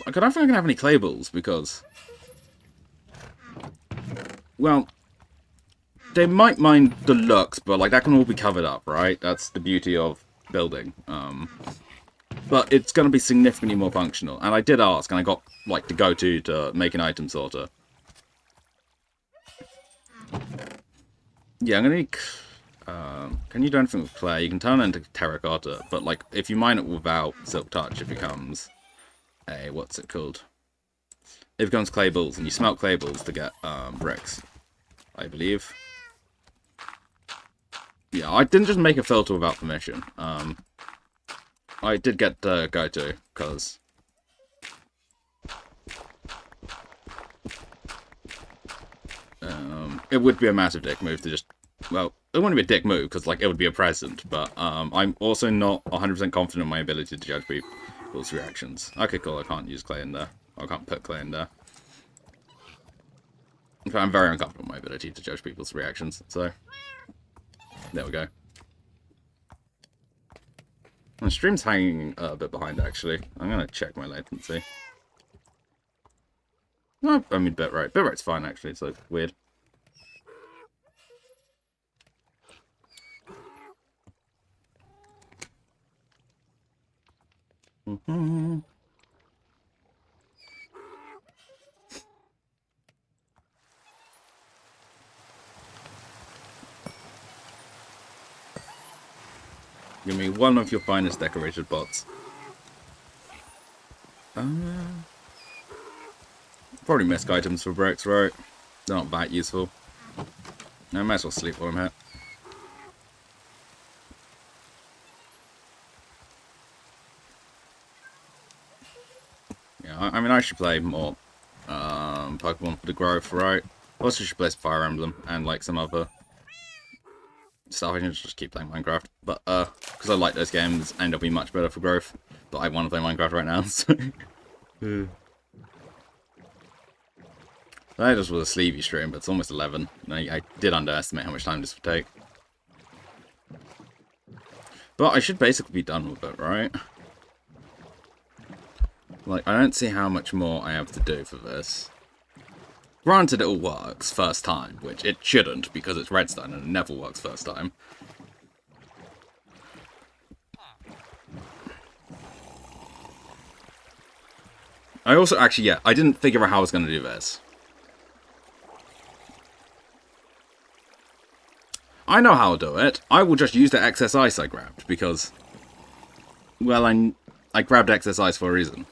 I don't think I can have any clay balls, because... Well... They might mind the looks, but, like, that can all be covered up, right? That's the beauty of building. But it's going to be significantly more functional. And I did ask, and I got, like, the go-to to make an item sorter. Yeah, I'm going to need... can you do anything with clay? You can turn it into terracotta, but, like, if you mine it without Silk Touch, it becomes a... What's it called? It becomes clay balls, and you smelt clay balls to get bricks, I believe. Yeah, I didn't just make a filter without permission. I did get the go-to, because... it would be a massive dick move to just... Well, it wouldn't be a dick move, because, like, it would be a present, but I'm also not 100% confident in my ability to judge people. people's reactions. Okay, cool. I can't use clay in there. I can't put clay in there. In fact, I'm very uncomfortable with my ability to judge people's reactions, so there we go. My stream's hanging a bit behind, actually. I'm going to check my latency. No, I mean, bitrate. Bitrate's fine, actually. It's like weird. Give me one of your finest decorated bots. Probably misc items for bricks, right? They're not that useful. I might as well sleep while I'm here. Yeah, I mean, I should play more Pokemon for the growth, right? Also, should play some Fire Emblem and like some other stuff. I can just keep playing Minecraft, but because I like those games and they'll be much better for growth. But I want to play Minecraft right now, so. That just was a sleepy stream, but it's almost 11. I did underestimate how much time this would take. But I should basically be done with it, right? Like, I don't see how much more I have to do for this. Granted, it all works first time, which it shouldn't, because it's redstone and it never works first time. I also, actually, yeah, I didn't figure out how I was going to do this. I know how to do it. I will just use the excess ice I grabbed, because, well, I grabbed excess ice for a reason.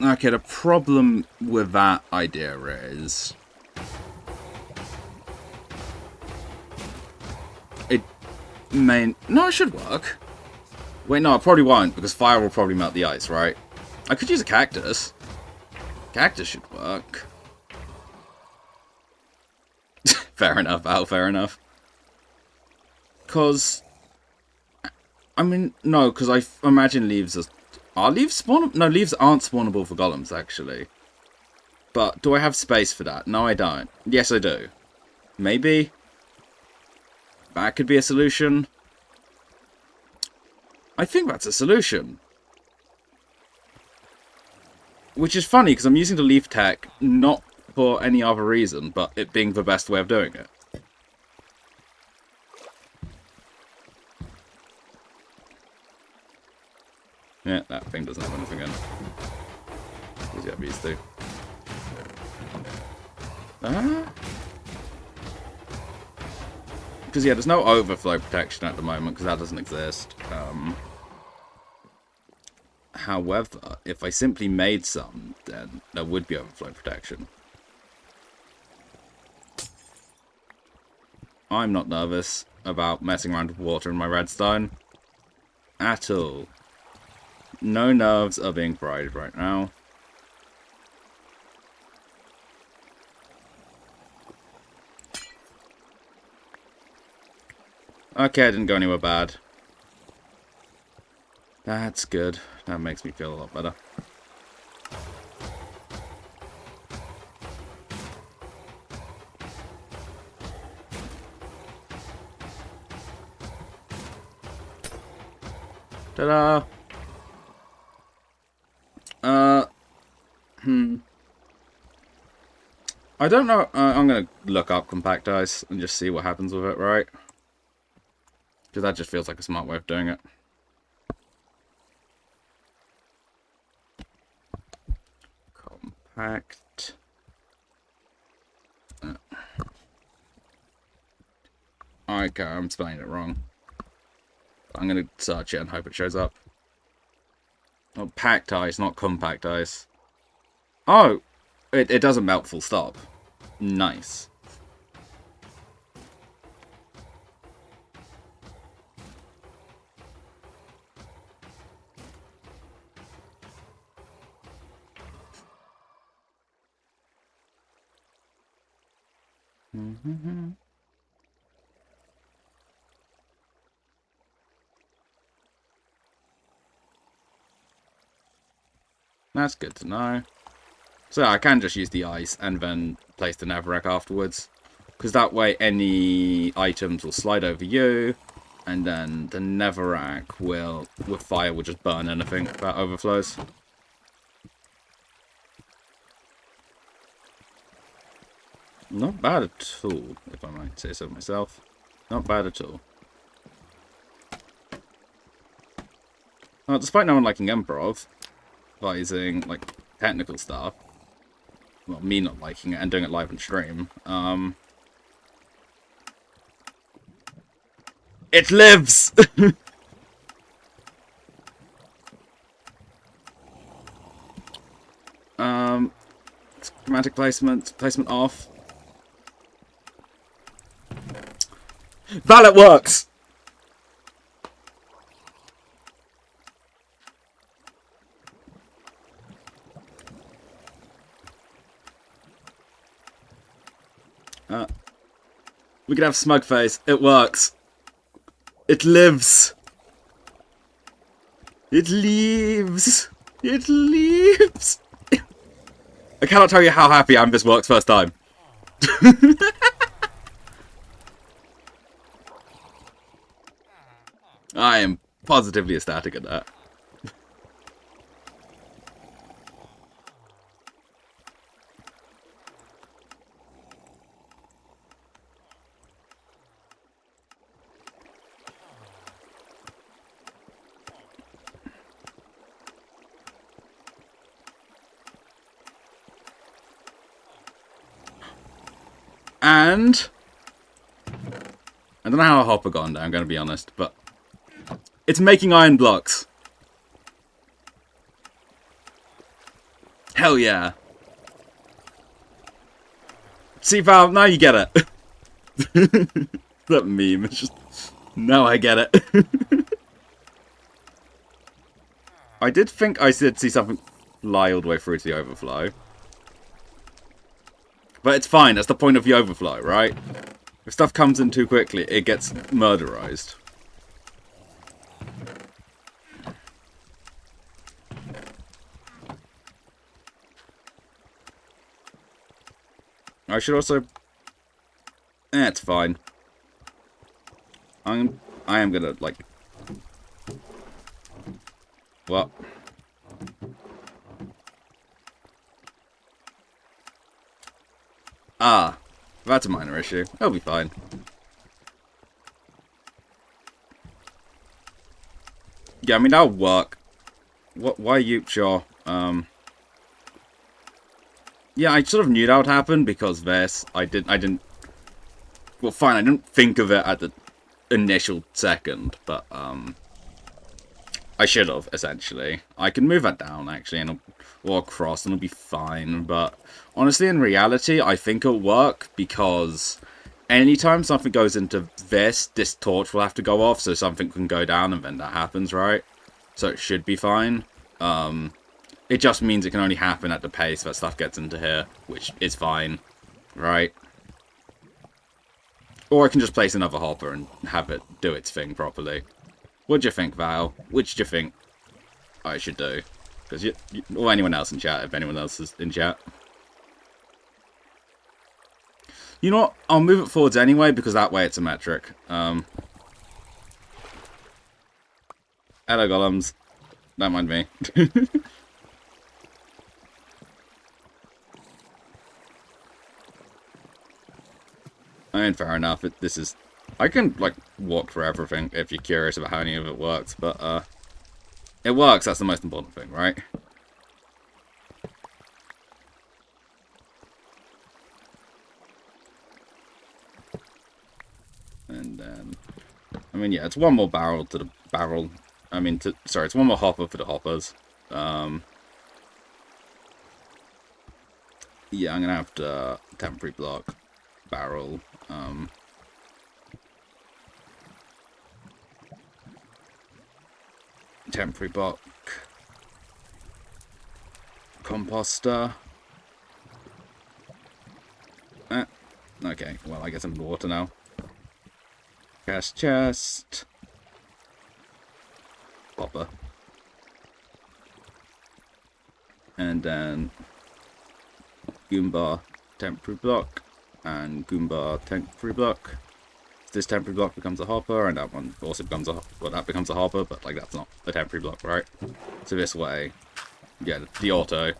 Okay, the problem with that idea is... it may... no, it should work. Wait, no, it probably won't, because fire will probably melt the ice, right? I could use a cactus. Cactus should work. Fair enough, Al, fair enough. Because... I mean, no, because I imagine leaves are leaves spawnable? No, leaves aren't spawnable for golems, actually. But do I have space for that? No, I don't. Yes, I do. Maybe? That could be a solution. I think that's a solution. Which is funny, because I'm using the leaf tech not for any other reason, but it being the best way of doing it. Yeah, that thing doesn't have anything in. Because yeah, these two. Because yeah, there's no overflow protection at the moment, because that doesn't exist. However, if I simply made some, then there would be overflow protection. I'm not nervous about messing around with water in my redstone. At all. No nerves are being fried right now. Okay, I didn't go anywhere bad. That's good. That makes me feel a lot better. Ta-da! I don't know. I'm going to look up compact ice and just see what happens with it, right? Because that just feels like a smart way of doing it. Compact. Okay, I'm spelling it wrong. I'm going to search it and hope it shows up. Oh, packed ice, not compact ice. Oh! It doesn't melt full stop. Nice. That's good to know. So I can just use the ice and then place the netherrack afterwards. Because that way any items will slide over you. And then the netherrack will, with fire, will just burn anything that overflows. Not bad at all, if I might say so myself. Not bad at all. Despite no one liking improv, advising, like, technical stuff, well, me not liking it and doing it live on stream, it lives! Schematic placement off. Valet works! We can have smug face. It works. It lives. It leaves. It leaves. I cannot tell you how happy I am this works first time. I am positively ecstatic at that. And I don't know how a hopper gone down, I'm going to be honest, but it's making iron blocks. Hell yeah. See, Val, now you get it. That meme is just... Now I get it. I did think I did see something fly all the way through to the overflow. But it's fine, that's the point of the overflow, right? If stuff comes in too quickly, it gets murderized. I should also... it's fine. I am gonna, like... What? Ah, that's a minor issue. It'll be fine. Yeah, I mean, that'll work. What? Why you... Sure. Yeah, I sort of knew that would happen because this... I didn't... Well, fine, I didn't think of it at the initial second, but, I should have, essentially. I can move that down, actually, and or across, and it'll be fine, but honestly, in reality, I think it'll work, because anytime something goes into this torch will have to go off, so something can go down, and then that happens, right? So it should be fine. It just means it can only happen at the pace that stuff gets into here, which is fine, right? Or I can just place another hopper and have it do its thing properly. What do you think, Val? Which do you think I should do? Because or anyone else in chat, if anyone else is in chat. You know what? I'll move it forwards anyway, because that way it's symmetric. Hello, golems. Don't mind me. I mean, fair enough. This is... I can, like, walk through everything if you're curious about how any of it works, but, it works, that's the most important thing, right? And then... I mean, yeah, it's one more barrel to the barrel. I mean, sorry, it's one more hopper for the hoppers. Yeah, I'm gonna have to temporary block barrel. Temporary block composter. Okay, well, I guess I'm in the water now. Gas chest. Popper. And then Goomba temporary block and Goomba temporary block. This temporary block becomes a hopper, and that one also becomes a, well, that becomes a hopper, but like that's not a temporary block, right? So this way, yeah, the auto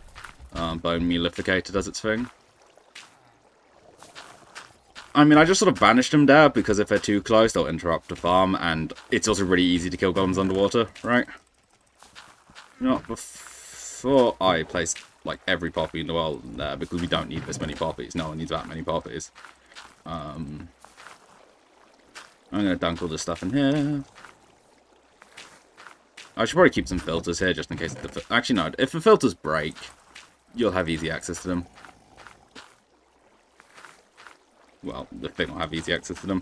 bone mealificator does its thing. I mean, I just sort of banished them there because if they're too close, they'll interrupt the farm, and it's also really easy to kill golems underwater, right? You know, before I placed like every poppy in the world there, because we don't need this many poppies. No one needs that many poppies. I'm gonna dunk all this stuff in here. I should probably keep some filters here just in case. Actually, no. If the filters break, you'll have easy access to them. Well, the thing will have easy access to them.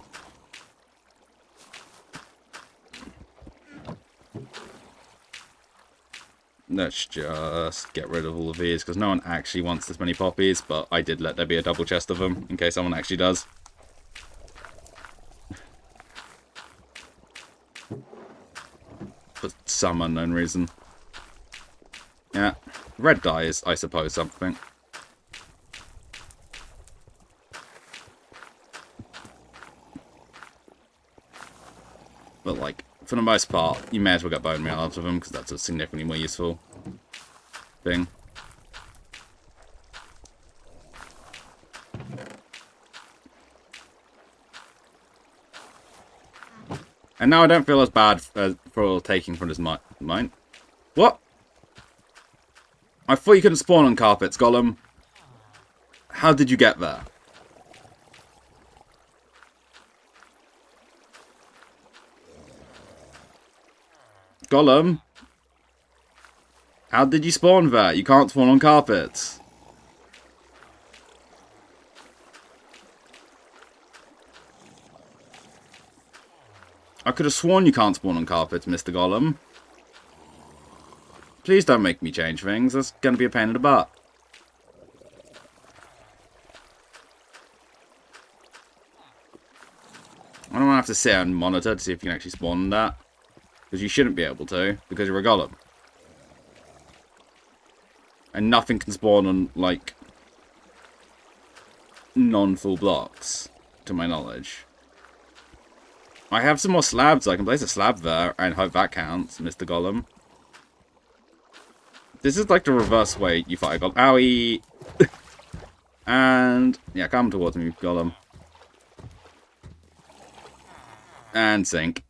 Let's just get rid of all of these, because no one actually wants this many poppies, but I did let there be a double chest of them, in case someone actually does. For some unknown reason. Yeah, red dye is, I suppose, something. But, like, for the most part, you may as well get bone meal out of them, because that's a significantly more useful thing. And now I don't feel as bad for taking from this mine. What? I thought you couldn't spawn on carpets, Golem. How did you get there? Golem? How did you spawn there? You can't spawn on carpets. I could have sworn you can't spawn on carpets, Mr. Golem. Please don't make me change things. That's going to be a pain in the butt. I don't want to have to sit and monitor to see if you can actually spawn that. Because you shouldn't be able to, because you're a golem. And nothing can spawn on, like, non-full blocks, to my knowledge. I have some more slabs, so I can place a slab there, and hope that counts, Mr. Golem. This is like the reverse way you fight a golem. Owie! And, yeah, come towards me, Golem. And sink.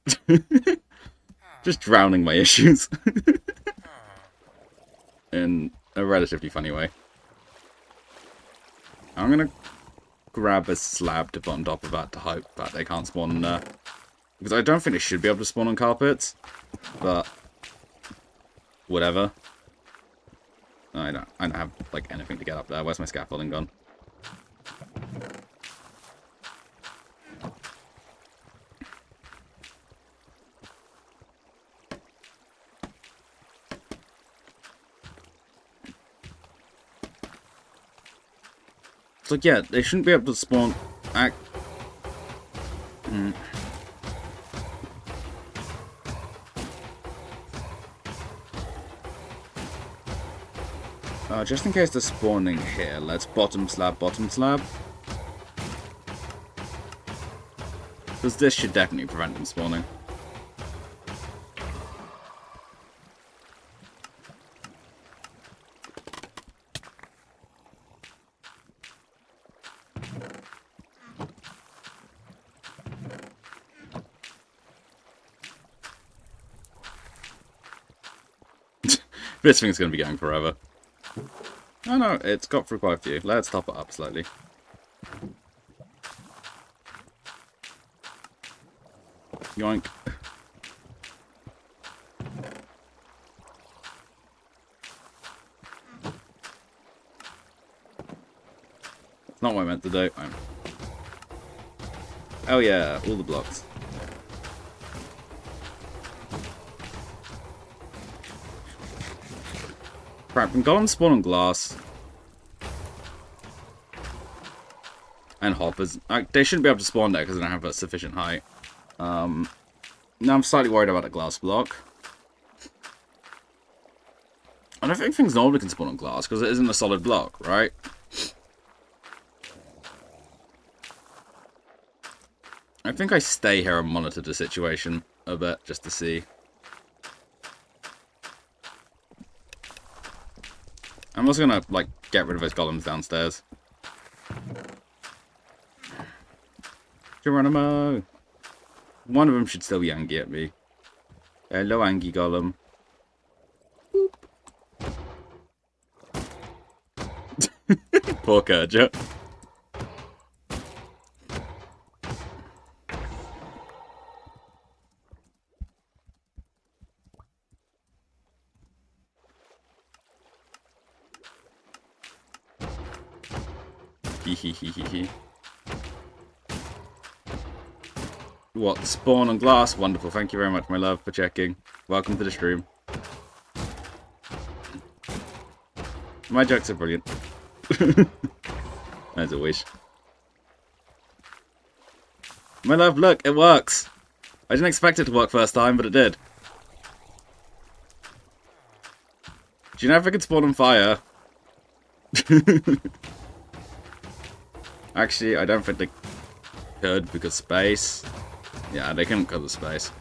Just drowning my issues. In a relatively funny way. I'm gonna grab a slab to put on top of that to hope that they can't spawn there. Because I don't think they should be able to spawn on carpets. But whatever. I don't have like anything to get up there. Where's my scaffolding gone? It's like, yeah, they shouldn't be able to spawn. Just in case they're spawning here, let's bottom slab, bottom slab. Because this should definitely prevent them spawning. This thing's going to be going forever. Oh no, it's got through quite a few. Let's top it up slightly. Yoink. That's not what I meant to do. Oh yeah, all the blocks. Crap, can golems spawn on glass? And hoppers. They shouldn't be able to spawn there because they don't have a sufficient height. Now I'm slightly worried about a glass block. I don't think things normally can spawn on glass, because it isn't a solid block, right? I think I stay here and monitor the situation a bit, just to see. I'm also gonna, like, get rid of those golems downstairs. Geronimo! One of them should still be angry at me. Hello, Angie Golem. Boop. Poor Kerja. Hehehehe. What? Spawn on glass? Wonderful. Thank you very much, my love, for checking. Welcome to the stream. My jokes are brilliant. As always. My love, look, it works. I didn't expect it to work first time, but it did. Do you know if I could spawn on fire? Actually, I don't think they could, because space. Yeah, they couldn't cover space.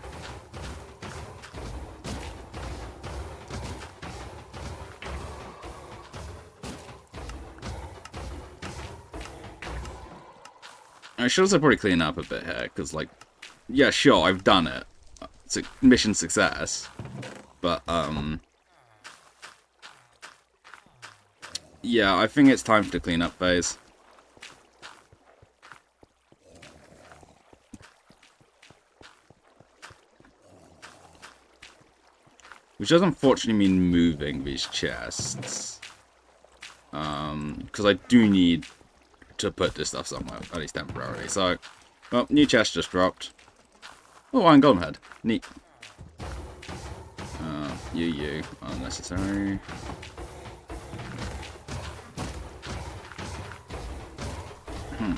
I should also probably clean up a bit here, because, like, yeah, sure, I've done it. It's a mission success. But, yeah, I think it's time for the cleanup phase. Which does unfortunately mean moving these chests. Because I do need to put this stuff somewhere, at least temporarily. So, well, new chest just dropped. Oh, iron golem head. Neat. You. Unnecessary. I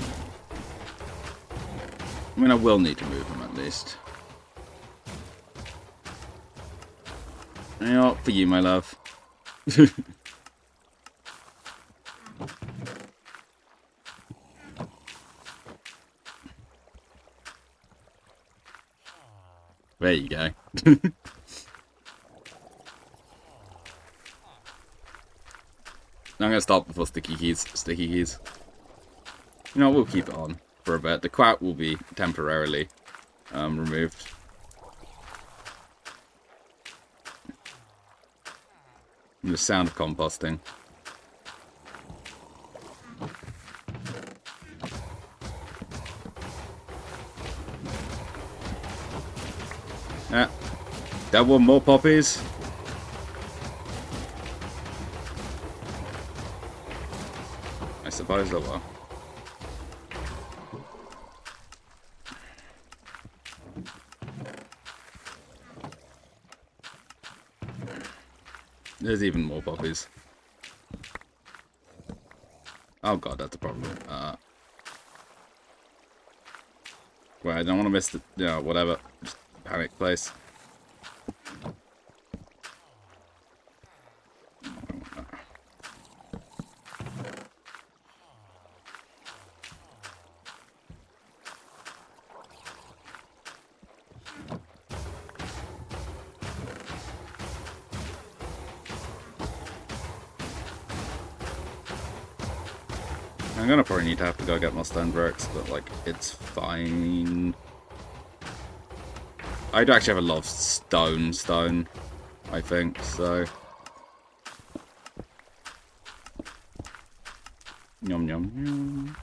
mean, I will need to move them at least. You know what? For you, my love. There you go. I'm going to stop before sticky keys. You know, we'll keep it on for a bit. The quat will be temporarily removed. And the sound of composting. Yeah. That one more poppies. I suppose there will. There's even more poppies. Oh god, that's a problem. Wait, I don't want to miss the... Yeah, whatever. Just panic place. I'm gonna probably need to have to go get more stone bricks, but like, it's fine. I do actually have a lot of stone, I think, so. Yum yum yum.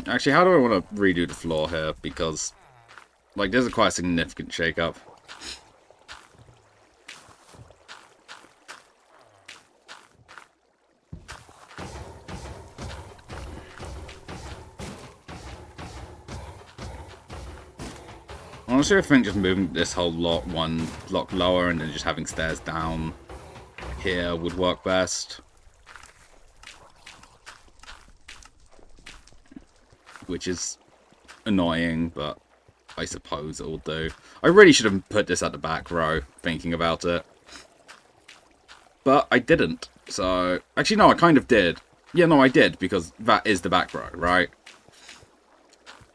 Actually, how do I want to redo the floor here? Because, like, there's a quite significant shake-up. Honestly, I think just moving this whole lot one block lower and then just having stairs down here would work best. Which is annoying, but I suppose it'll do. I really should have put this at the back row, thinking about it. But I didn't. So, actually no, I kind of did. Yeah, no, I did, because that is the back row, right?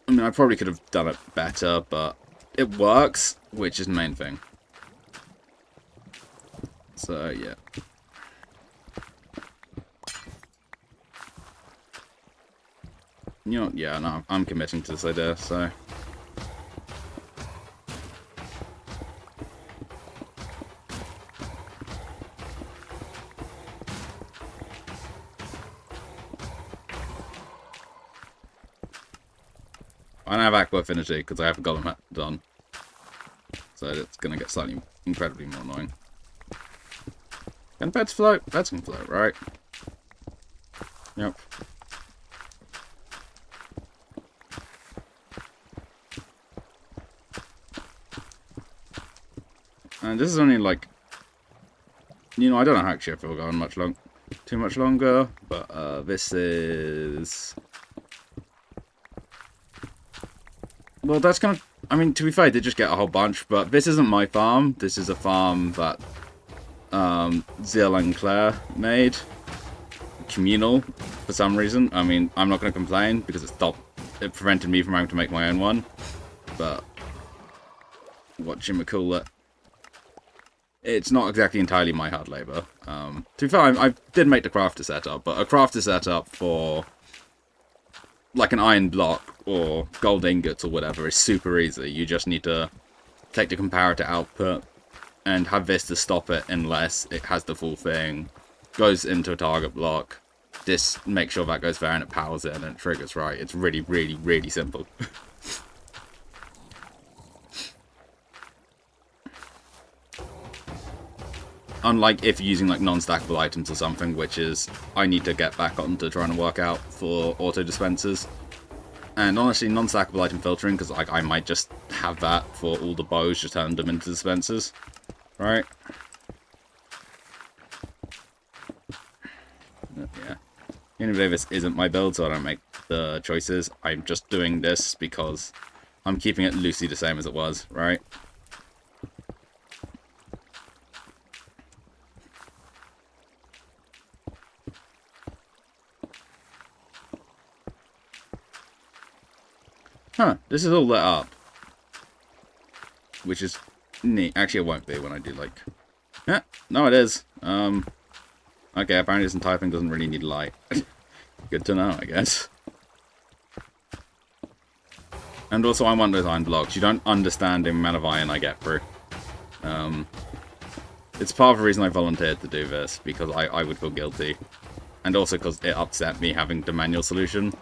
I mean, I probably could have done it better, but it works, which is the main thing. So, yeah. You know, yeah, no, I'm committing to this idea, so... I don't have Aqua Affinity, because I haven't got them done. So it's going to get slightly, incredibly more annoying. Can beds float? Beds can float, right? Yep. And this is only like... You know, I don't know actually if it'll go on too much longer, but this is... Well, that's kind of... I mean, to be fair, I did just get a whole bunch, but this isn't my farm. This is a farm that Zill and Claire made. Communal, for some reason. I mean, I'm not going to complain, because it prevented me from having to make my own one. But, whatchamacallit, it's not exactly entirely my hard labour. To be fair, I did make the crafter setup, but a crafter setup for... like an iron block or gold ingots or whatever is super easy. You just need to take the comparator output and have this to stop it unless it has the full thing, goes into a target block, this makes sure that goes there and it powers it and it triggers right. It's really, really, really simple. Unlike if you're using like non-stackable items or something, which is I need to get back onto trying to work out for auto dispensers. And honestly, non-stackable item filtering, because like, I might just have that for all the bows, just turn them into dispensers. Right? Yeah. Anyway, this isn't my build, so I don't make the choices. I'm just doing this because I'm keeping it loosely the same as it was, right? Huh, this is all lit up. Which is neat. Actually, it won't be when I do, like... Yeah, no, it is. Okay, apparently some typing doesn't really need light. Good to know, I guess. And also, I'm one of those iron blocks. You don't understand the amount of iron I get through. It's part of the reason I volunteered to do this, because I would feel guilty. And also because it upset me having the manual solution.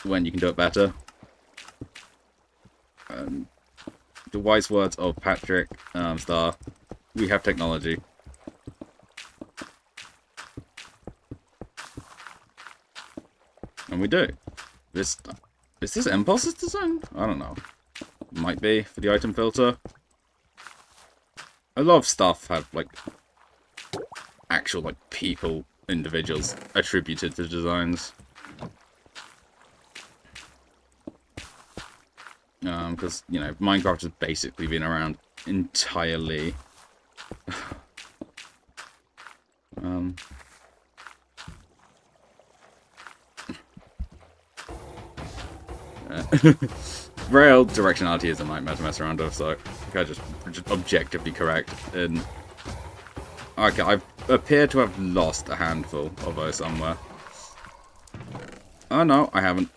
When you can do it better. The wise words of Patrick Star. We have technology. And we do. Is this Impulse's design? I don't know. Might be for the item filter. A lot of stuff have like actual like people, individuals attributed to designs. Because, you know, Minecraft has basically been around entirely. Rail directionality is a nightmare to mess around with, so I just objectively correct. And okay, I appear to have lost a handful of those somewhere. Oh no, I haven't.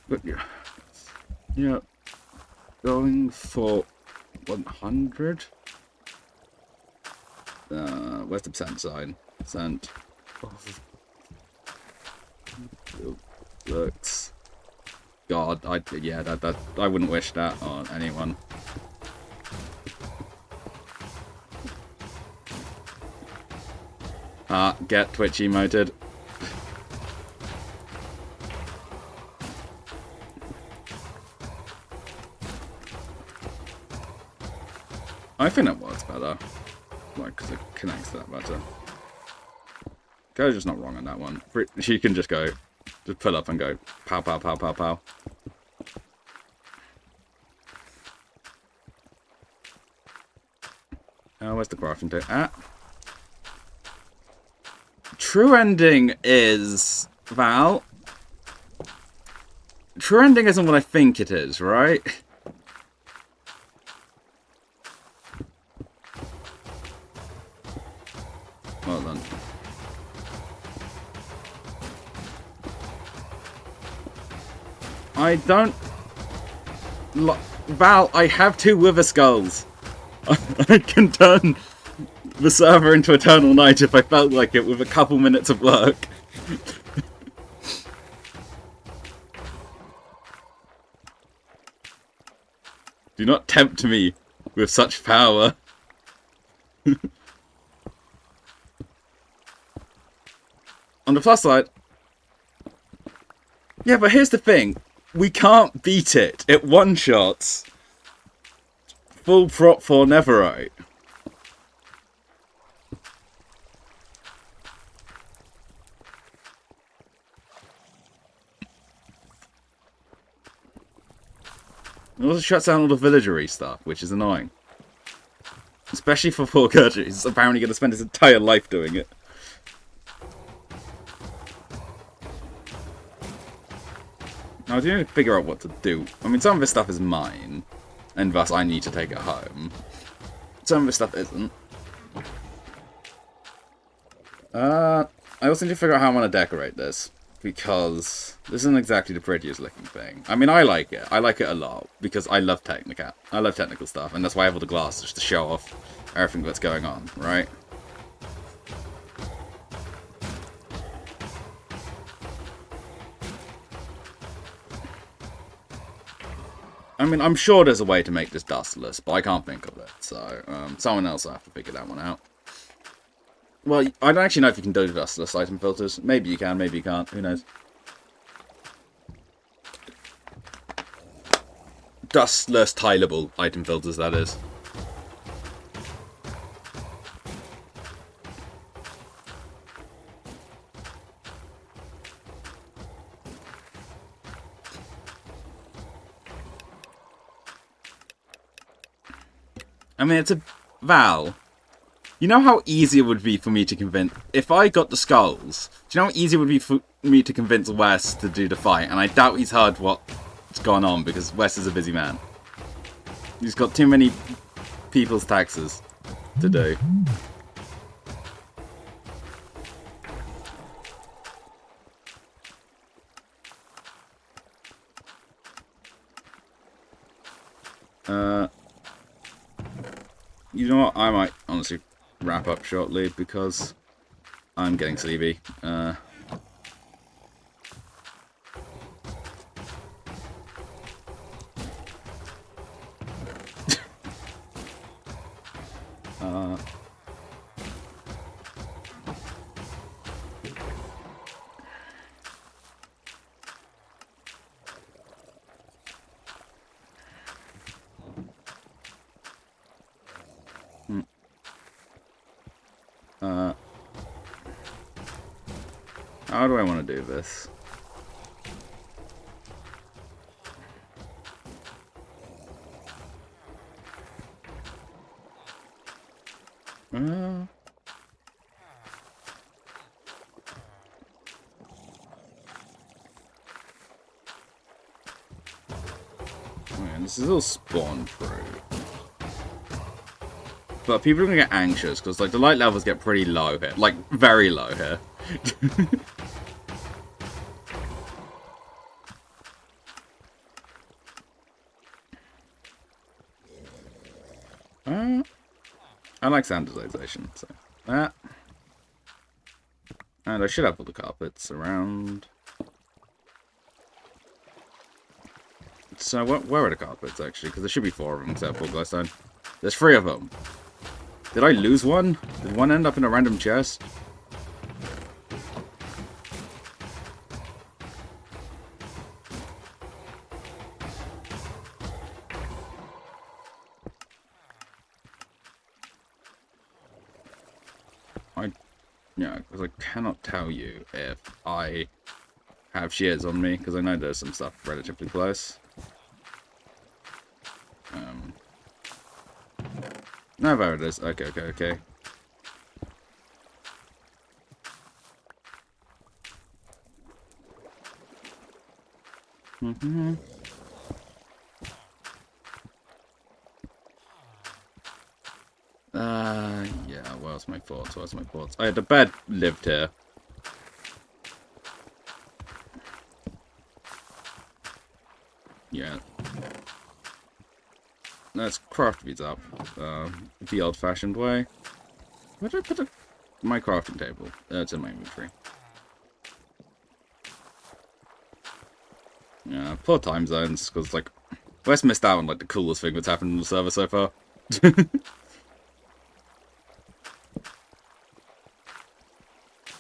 But yeah, going for 100. Where's the percent sign? Percent of looks. God, yeah, that I wouldn't wish that on anyone. Get Twitch emoted. I think that works better. Like, because it connects to that better. Go's just not wrong on that one. She can just go, just pull up and go, pow, pow, pow, pow, pow. Where's the crafting table? Ah. True ending is, Val. True ending isn't what I think it is, right? Well done. I don't... Val, I have 2 wither skulls. I can turn the server into Eternal Night if I felt like it with a couple minutes of work. Do not tempt me with such power. On the plus side... Yeah, but here's the thing. We can't beat it. It one-shots. Full prop for Netherite. It also shuts down all the villagery stuff, which is annoying. Especially for poor Gertrude, who's apparently going to spend his entire life doing it. Now, I do need to figure out what to do. I mean, some of this stuff is mine, and thus I need to take it home. Some of this stuff isn't. I also need to figure out how I want to decorate this, because this isn't exactly the prettiest looking thing. I mean, I like it. I like it a lot, because I love technical stuff, and that's why I have all the glass, just to show off everything that's going on, right? I mean, I'm sure there's a way to make this dustless, but I can't think of it, so someone else will have to figure that one out. Well, I don't actually know if you can do dustless item filters. Maybe you can, maybe you can't. Who knows? Dustless tileable item filters, that is. I mean, it's a... Val, you know how easy it would be for me to convince... If I got the skulls, do you know how easy it would be for me to convince Wes to do the fight? And I doubt he's heard what's gone on, because Wes is a busy man. He's got too many people's taxes to do. You know what? I might honestly wrap up shortly because I'm getting sleepy. How do I want to do this? Man, this is all spawn-proof. But people are going to get anxious, because like the light levels get pretty low here. Like, very low here. I like standardization, so that. And I should have all the carpets around. So where are the carpets, actually? Because there should be 4 of them, except for glowstone. There's 3 of them. Did I lose one? Did one end up in a random chest? Yeah, because I cannot tell you if I have shears on me, because I know there's some stuff relatively close. No, there it is. Okay, okay, okay. Mm-hmm. Yeah, where's my thoughts? Where's my thoughts? Oh, yeah, the bed lived here. Yeah. Let's craft these up. The old-fashioned way. Where did I put my crafting table? It's in my inventory. Yeah, poor time zones, because, like, West missed out on, like, the coolest thing that's happened on the server so far.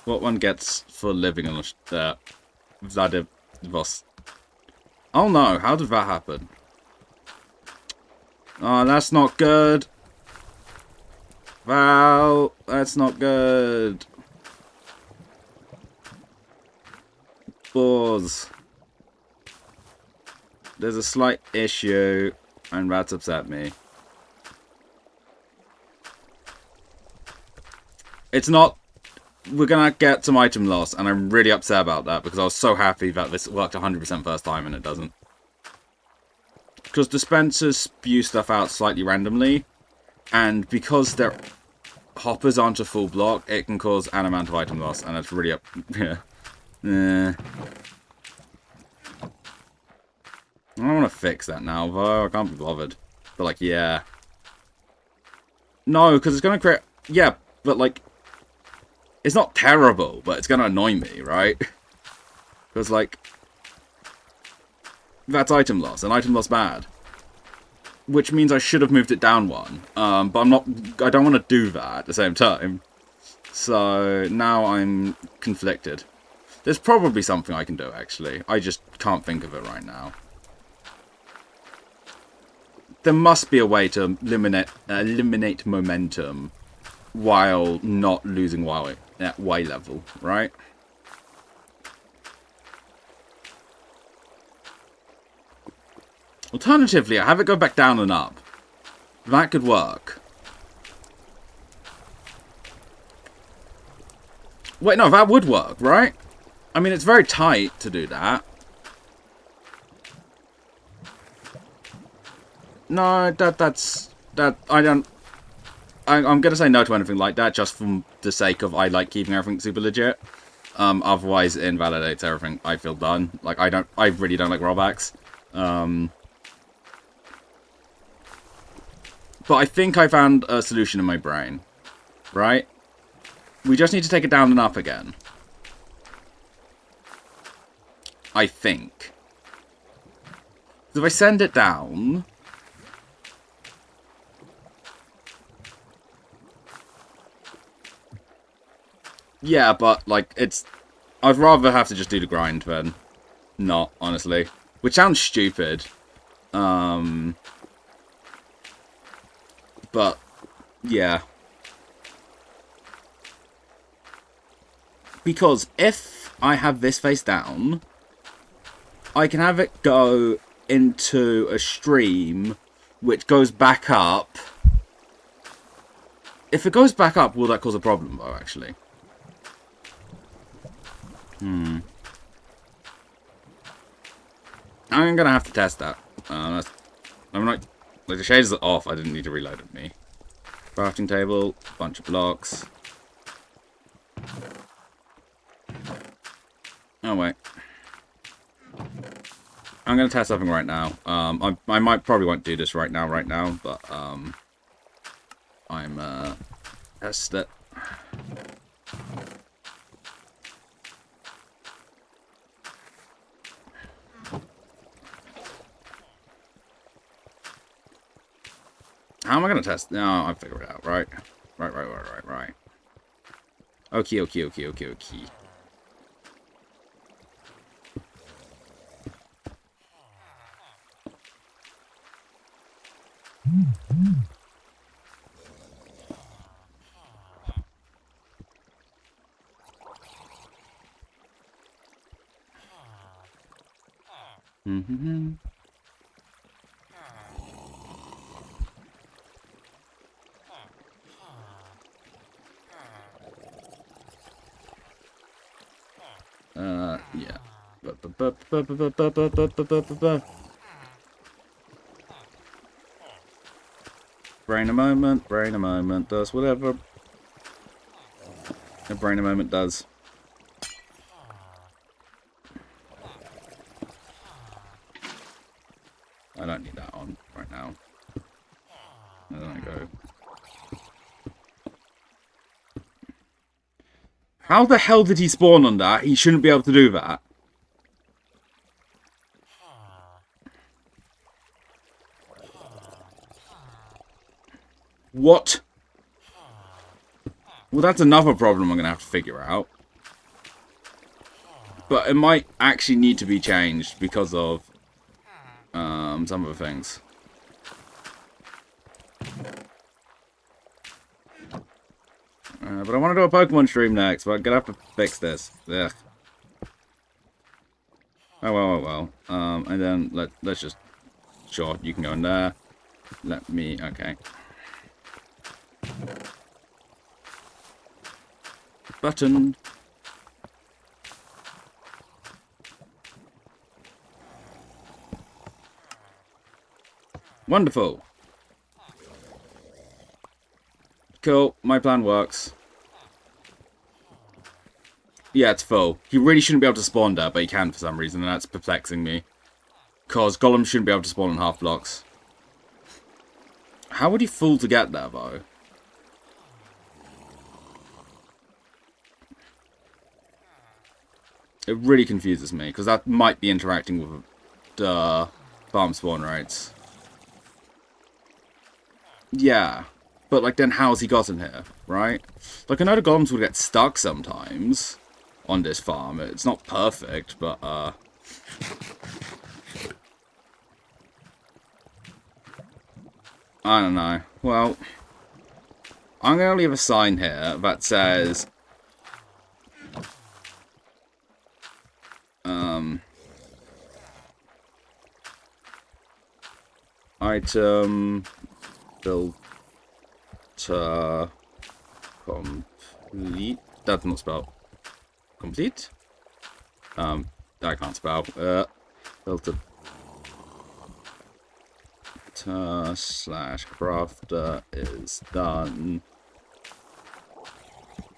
What one gets for living on Vladiv Vos. Oh no, how did that happen? Oh, that's not good. Val, that's not good. Pause. There's a slight issue, and that's upset me. It's not... We're gonna get some item loss, and I'm really upset about that, because I was so happy that this worked 100% first time, and it doesn't. Because dispensers spew stuff out slightly randomly, and because their hoppers aren't a full block, it can cause an amount of item loss, and it's really up... Yeah. I don't want to fix that now, though. I can't be bothered. But, like, yeah. No, because it's going to create... Yeah, but, like... It's not terrible, but it's going to annoy me, right? Because, like... That's item loss, and item loss bad. Which means I should have moved it down one. But I'm not... I don't want to do that at the same time. So, now I'm conflicted. There's probably something I can do, actually. I just can't think of it right now. There must be a way to eliminate momentum while not losing Y at Y level, right? Alternatively, I have it go back down and up. That could work. Wait, no, that would work, right? I mean, it's very tight to do that. No, I don't... I'm going to say no to anything like that, just from the sake of I like keeping everything super legit. Otherwise, it invalidates everything I feel done. Like, I really don't like rollbacks. But I think I found a solution in my brain. Right? We just need to take it down and up again. I think. If I send it down... Yeah, but, like, it's... I'd rather have to just do the grind than not, honestly. Which sounds stupid. But, yeah. Because if I have this face down, I can have it go into a stream which goes back up. If it goes back up, will that cause a problem, though, actually? I'm gonna have to test that. I'm not... Like, the shades are off. I didn't need to reload it, me. Crafting table, bunch of blocks. Oh, wait. I'm gonna test something right now. I might probably won't do this right now, but, I'm, test it. How am I gonna test? No, I'll figure it out, right? Right. Okay. Mm-hmm. Yeah. Brain a moment, does whatever a brain a moment does. I don't need that on right now. And then I go. How the hell did he spawn on that? He shouldn't be able to do that. What? Well, that's another problem I'm going to have to figure out. But it might actually need to be changed because of some of the things. But I want to do a Pokemon stream next, but I'm going to have to fix this. Ugh. Oh, well. And then let's just... Sure, you can go in there. Let me... Okay. Button. Wonderful. Cool. My plan works. Yeah, it's full. He really shouldn't be able to spawn there, but he can for some reason, and that's perplexing me. Because golems shouldn't be able to spawn on half blocks. How would he fool to get there, though? It really confuses me, because that might be interacting with the farm spawn rates. Yeah. But, like, then how's he gotten here, right? Like, I know the golems would get stuck sometimes on this farm. It's not perfect, but, I don't know. Well, I'm going to leave a sign here that says... Item... Filter... Complete... That's not spelled. Complete? I can't spell. Filter... slash crafter is done.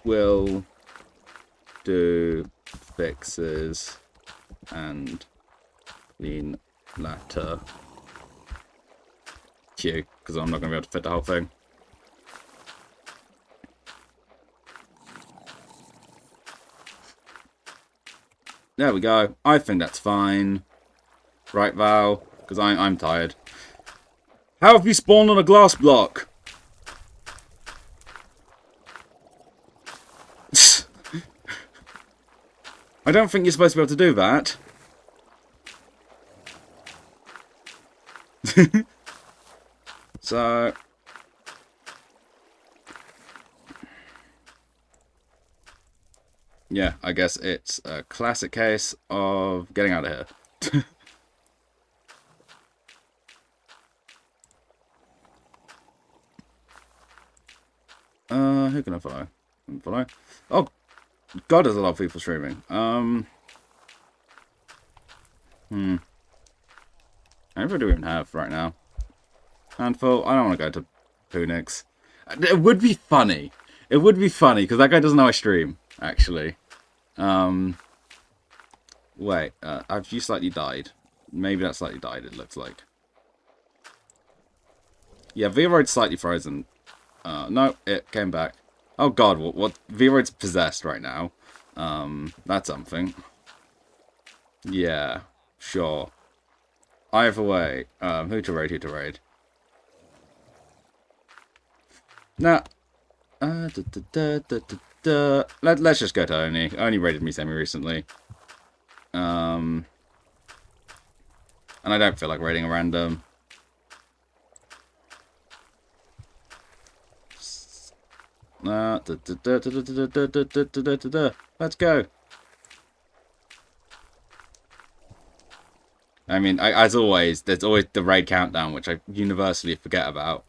Will do fixes and clean latter Q, because I'm not going to be able to fit the whole thing. There we go. I think that's fine. Right, Val? Because I'm tired. How have you spawned on a glass block? I don't think you're supposed to be able to do that. So... yeah, I guess it's a classic case of getting out of here. Who can I follow? Oh, God, there's a lot of people streaming. How many do we even have right now? Handful. I don't want to go to Punix. It would be funny. It would be funny, because that guy doesn't know I stream, actually. Wait, have you slightly died? Maybe that slightly died, it looks like. Yeah, V-Roid's slightly frozen. No, it came back. Oh god, what V-Roid's possessed right now. That's something. Yeah, sure. Either way, who to raid? Nah. Let's just go to Oni. Oni raided me semi-recently. And I don't feel like raiding a random. Let's go. I mean, as always, there's always the raid countdown, which I universally forget about.